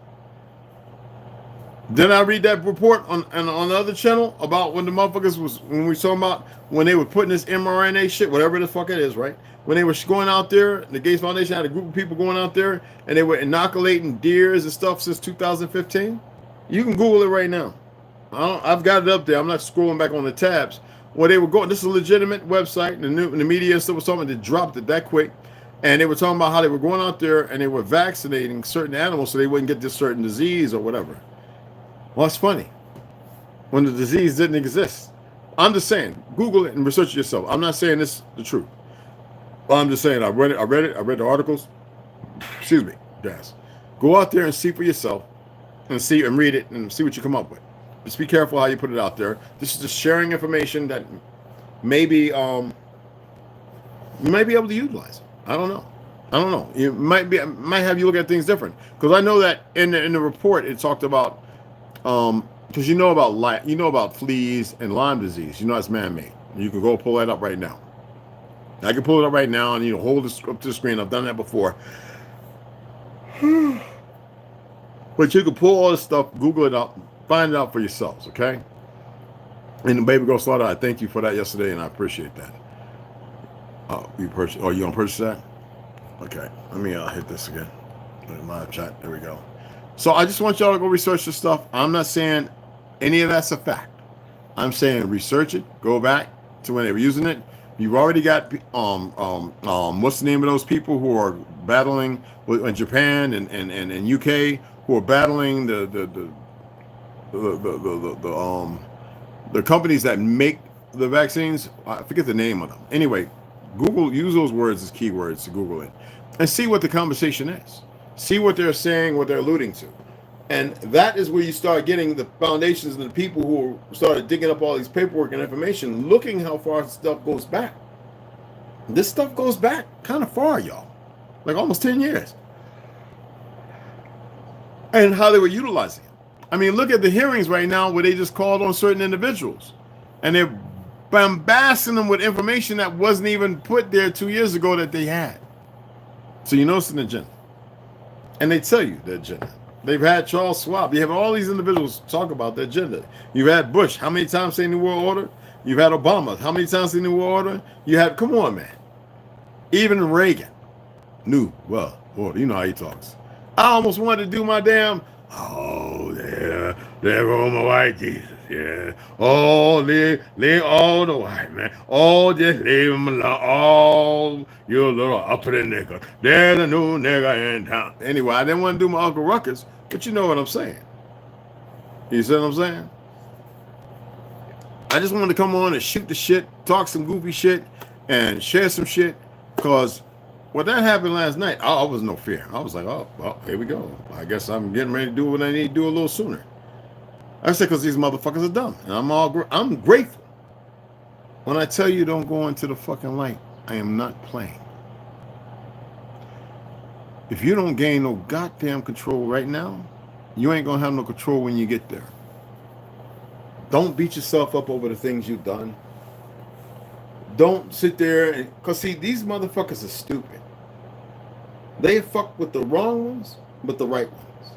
Didn't I read that report on the other channel about when the motherfuckers when we were talking about when they were putting this mRNA shit, whatever the fuck it is, right? When they were going out there, the Gates Foundation had a group of people going out there and they were inoculating deers and stuff since 2015. You can Google it right now. I've got it up there. I'm not scrolling back on the tabs. Where they were going, this is a legitimate website, and the media and stuff was talking, they dropped it that quick. And they were talking about how they were going out there and they were vaccinating certain animals so they wouldn't get this certain disease or whatever. Well, it's funny. When the disease didn't exist. I'm just saying, Google it and research it yourself. I'm not saying this is the truth. Well, I'm just saying, I read the articles. Excuse me, guys. Go out there and see for yourself and read it and see what you come up with. Just be careful how you put it out there. This is just sharing information that maybe you might be able to utilize. I don't know. It might have you look at things different. Because I know that in the report it talked about because you know about fleas and Lyme disease. You know it's man-made. You can go pull that up right now. I can pull it up right now and hold it up to the screen. I've done that before. But you can pull all this stuff, Google it up, find it out for yourselves, okay? And the Baby Girl Slaughter, I thank you for that yesterday, and I appreciate that. You gonna purchase that? Okay, let me hit this again. Live chat. There we go. So I just want y'all to go research this stuff. I'm not saying any of that's a fact. I'm saying research it. Go back to when they were using it. You've already got what's the name of those people who are battling in Japan and UK who are battling the companies that make the vaccines. I forget the name of them. Anyway, use those words as keywords to Google it and see what the conversation is. See what they're saying, what they're alluding to. And that is where you start getting the foundations and the people who started digging up all these paperwork and information, looking how far stuff goes back. This stuff goes back kind of far, y'all. Like almost 10 years. And how they were utilizing it. I mean, look at the hearings right now where they just called on certain individuals. And they're bombasting them with information that wasn't even put there 2 years ago that they had. So you know it's an agenda. And they tell you the agenda. They've had Charles Schwab. You have all these individuals talk about the agenda. You've had Bush. How many times say New World Order? You've had Obama. How many times in the New Order? You had, come on, man. Even Reagan. New world order. You know how he talks. I almost wanted to do my damn, oh, there go my white Jesus. Yeah. Oh, leave all the white man. Oh, just leave him alone. Oh, you little uppity nigga. There's a new nigga in town. Anyway, I didn't want to do my Uncle Ruckus, but you know what I'm saying. You see what I'm saying? I just wanted to come on and shoot the shit, talk some goofy shit, and share some shit, because when that happened last night, I was no fear. I was like, oh, well, here we go. I guess I'm getting ready to do what I need to do a little sooner. I said, because these motherfuckers are dumb. And I'm grateful. When I tell you don't go into the fucking light, I am not playing. If you don't gain no goddamn control right now, you ain't going to have no control when you get there. Don't beat yourself up over the things you've done. Don't sit there and, because see, these motherfuckers are stupid. They fuck with the wrong ones, but the right ones.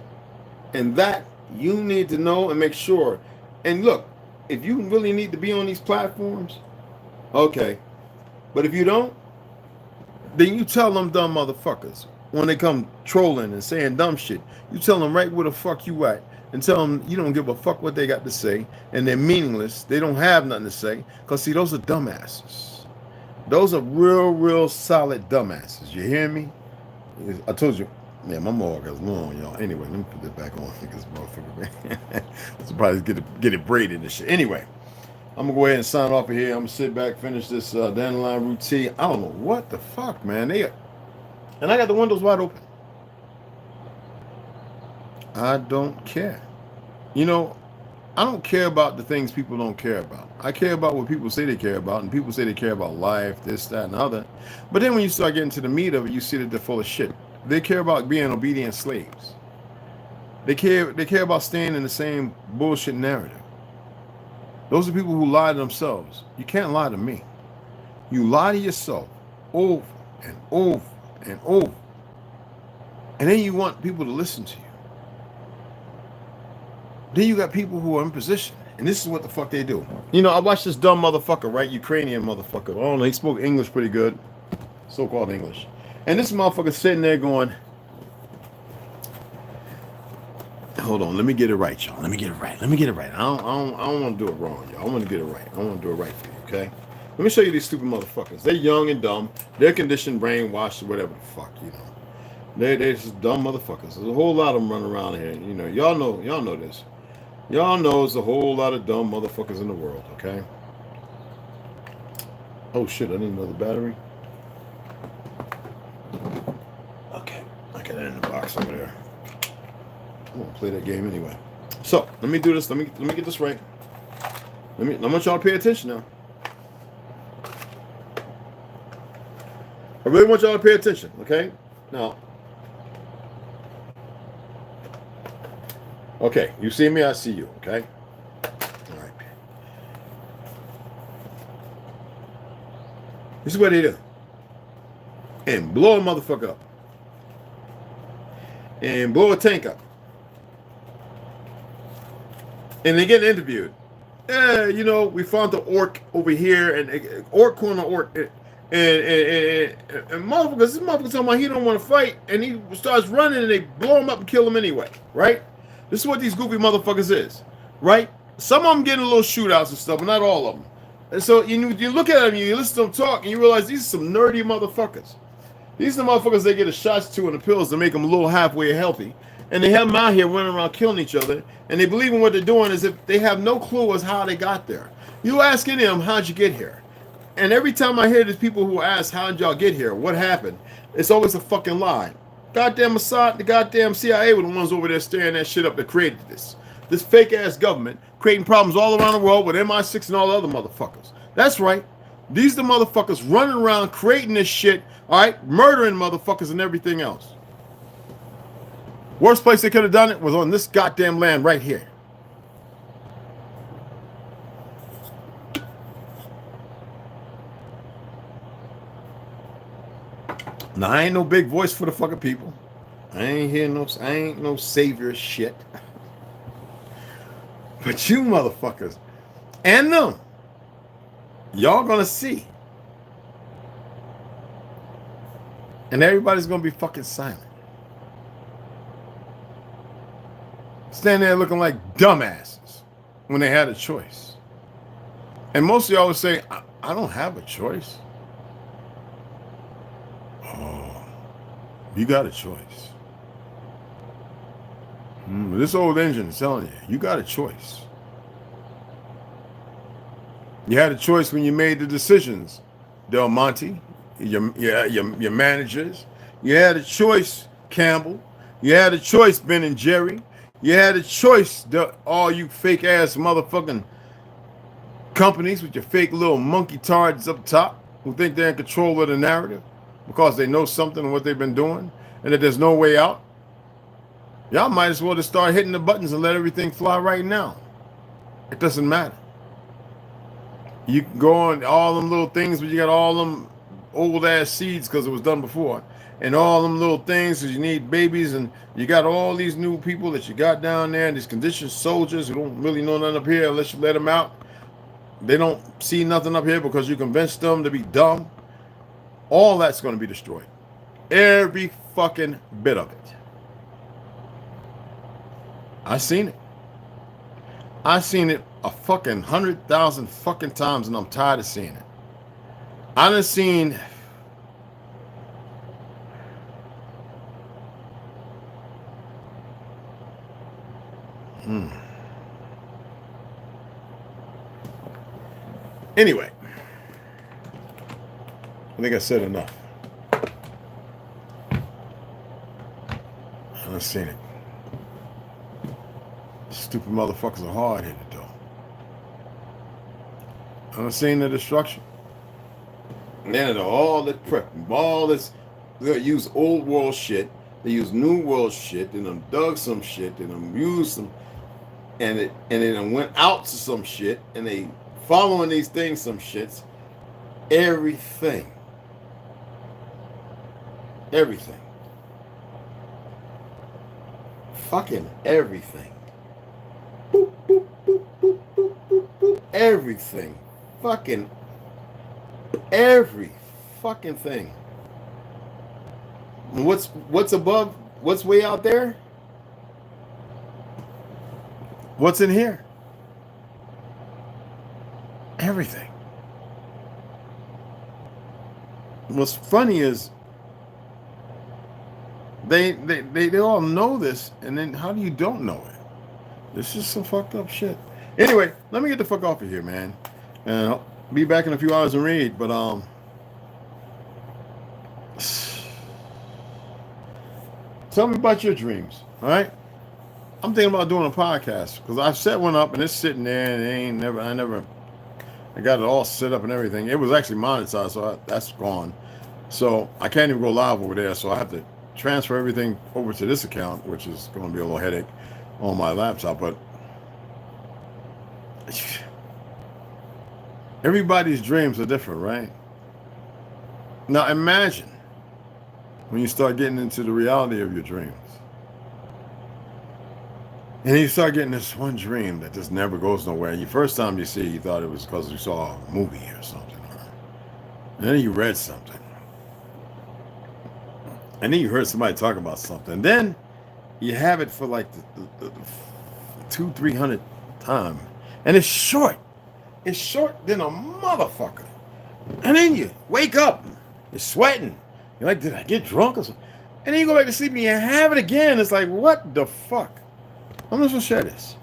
And that you need to know and make sure. And look, if you really need to be on these platforms, okay. But if you don't, then you tell them dumb motherfuckers when they come trolling and saying dumb shit. You tell them right where the fuck you at. And tell them you don't give a fuck what they got to say. And they're meaningless. They don't have nothing to say. Because, see, those are dumbasses. Those are real solid dumbasses. You hear me? I told you. Man, my mug is long, y'all. Anyway, let me put this back on. This motherfucker, man. Let's probably get it braided and shit. Anyway, I'm going to go ahead and sign off of here. I'm going to sit back, finish this dandelion routine. I don't know what the fuck, man. And I got the windows wide open. I don't care. You know, I don't care about the things people don't care about. I care about what people say they care about, and people say they care about life, this, that, and the other. But then when you start getting to the meat of it, you see that they're full of shit. They care about being obedient slaves. They care about staying in the same bullshit narrative. Those are people who lie to themselves. You can't lie to me. You lie to yourself over and over and over. And then you want people to listen to you. Then you got people who are in position, and this is what the fuck they do. You know, I watched this dumb motherfucker, right? Ukrainian motherfucker. I don't know, he spoke English pretty good. So-called English. And this motherfucker sitting there going, hold on, let me get it right, y'all. Let me get it right. I don't want to do it wrong, y'all. I want to get it right. I want to do it right for you, okay? Let me show you these stupid motherfuckers. They're young and dumb. They're conditioned, brainwashed, or whatever the fuck, you know. They're just dumb motherfuckers. There's a whole lot of them running around here. You know, y'all know this. Y'all know there's a whole lot of dumb motherfuckers in the world, okay? Oh shit, I need another battery. Okay, I got it in the box over there. I'm gonna play that game anyway. So let me do this. Let me get this right. I want y'all to pay attention now. I really want y'all to pay attention, okay? Now, okay, you see me, I see you, okay? All right. This is what they do. And blow a motherfucker up. And blow a tank up. And they get interviewed. Yeah, you know, we found the orc over here, and orc corner orc. And motherfuckers, this motherfucker talking about he don't want to fight, and he starts running, and they blow him up and kill him anyway, right? This is what these goofy motherfuckers is, right? Some of them getting little shootouts and stuff, but not all of them. And so you look at them, you listen to them talk, and you realize these are some nerdy motherfuckers. These are the motherfuckers they get the shots to and the pills to make them a little halfway healthy. And they have them out here running around killing each other, and they believe in what they're doing as if they have no clue as how they got there. You ask any of them, how'd you get here? And every time I hear these people who ask, how'd y'all get here? What happened? It's always a fucking lie. Goddamn Mossad, the goddamn CIA were the ones over there staring that shit up that created this. This fake ass government creating problems all around the world with MI6 and all the other motherfuckers. That's right. These are the motherfuckers running around creating this shit, all right, murdering motherfuckers and everything else. Worst place they could have done it was on this goddamn land right here. Now, I ain't no big voice for the fucking people. I ain't no savior shit. But you motherfuckers and them Y'all gonna see. And everybody's gonna be fucking silent. Stand there looking like dumbasses when they had a choice. And most of y'all would say, I don't have a choice. Oh, you got a choice. This old engine is telling you, you got a choice. You had a choice when you made the decisions, Del Monte, your managers. You had a choice, Campbell. You had a choice, Ben and Jerry. You had a choice, all you fake ass motherfucking companies with your fake little monkey tards up top who think they're in control of the narrative because they know something of what they've been doing and that there's no way out. Y'all might as well just start hitting the buttons and let everything fly right now. It doesn't matter. You can go on all them little things, but you got all them old ass seeds because it was done before. And all them little things because you need babies, and you got all these new people that you got down there, and these conditioned soldiers who don't really know nothing up here unless you let them out. They don't see nothing up here because you convinced them to be dumb. All that's going to be destroyed. Every fucking bit of it. I seen it. I seen it a fucking 100,000 fucking times, and I'm tired of seeing it. I done seen Anyway, I think I said enough. I done seen it. Stupid motherfuckers are hard-headed, though. I done seen the destruction. And then all this prep, all this, they use old world shit, they use new world shit, they done dug some shit, they done used some, and they done went out to some shit, and they following these things, some shits, everything. Everything. Fucking everything. Boop, boop, boop, boop, boop, boop, boop. Everything. Fucking every fucking thing. What's above? What's way out there? What's in here? Everything. What's funny is they all know this, and then how do you don't know it? This is some fucked up shit. Anyway, let me get the fuck off of here, man. And I'll be back in a few hours and read, but tell me about your dreams, all right? I'm thinking about doing a podcast because I've set one up and it's sitting there and I got it all set up and everything. It was actually monetized, so that's gone. So I can't even go live over there, so I have to transfer everything over to this account, which is going to be a little headache on my laptop. But everybody's dreams are different, right? Now imagine when you start getting into the reality of your dreams. And you start getting this one dream that just never goes nowhere. The first time you see it, you thought it was because you saw a movie or something. And then you read something. And then you heard somebody talk about something. Then you have it for like the 200-300 time. And it's short. It's short than a motherfucker. And then you wake up. You're sweating. You're like, did I get drunk or something? And then you go back to sleep and you have it again. It's like, what the fuck? I'm just gonna share this.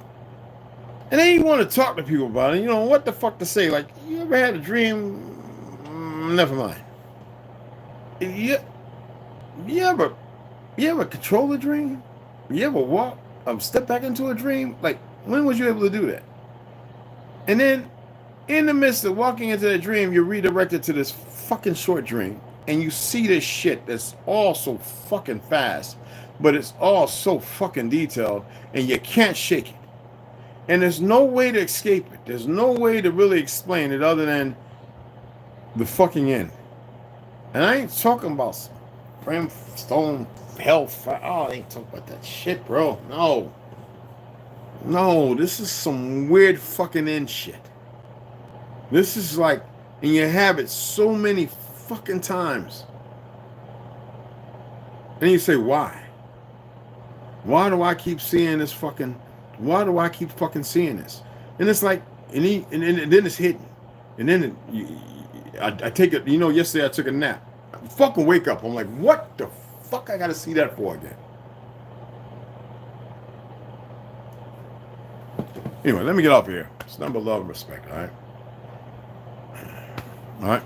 And then you want to talk to people about it. You know what the fuck to say. Like, you ever had a dream? Never mind. You ever control a dream? You ever step back into a dream? Like, when was you able to do that? And then, in the midst of walking into the dream, you're redirected to this fucking short dream, and you see this shit that's all so fucking fast, but it's all so fucking detailed, and you can't shake it. And there's no way to escape it. There's no way to really explain it other than the fucking end. And I ain't talking about brimstone, hellfire. Oh, I ain't talking about that shit, bro. No, this is some weird fucking end shit. This is like And you have it so many fucking times. And you say, why? Why do I keep seeing this fucking, why do I keep fucking seeing this? And it's like, and then it's hidden. And then I take it, you know, yesterday I took a nap. I fucking wake up. I'm like, what the fuck I gotta see that for again? Anyway, let me get off here. It's number love and respect, all right? All right.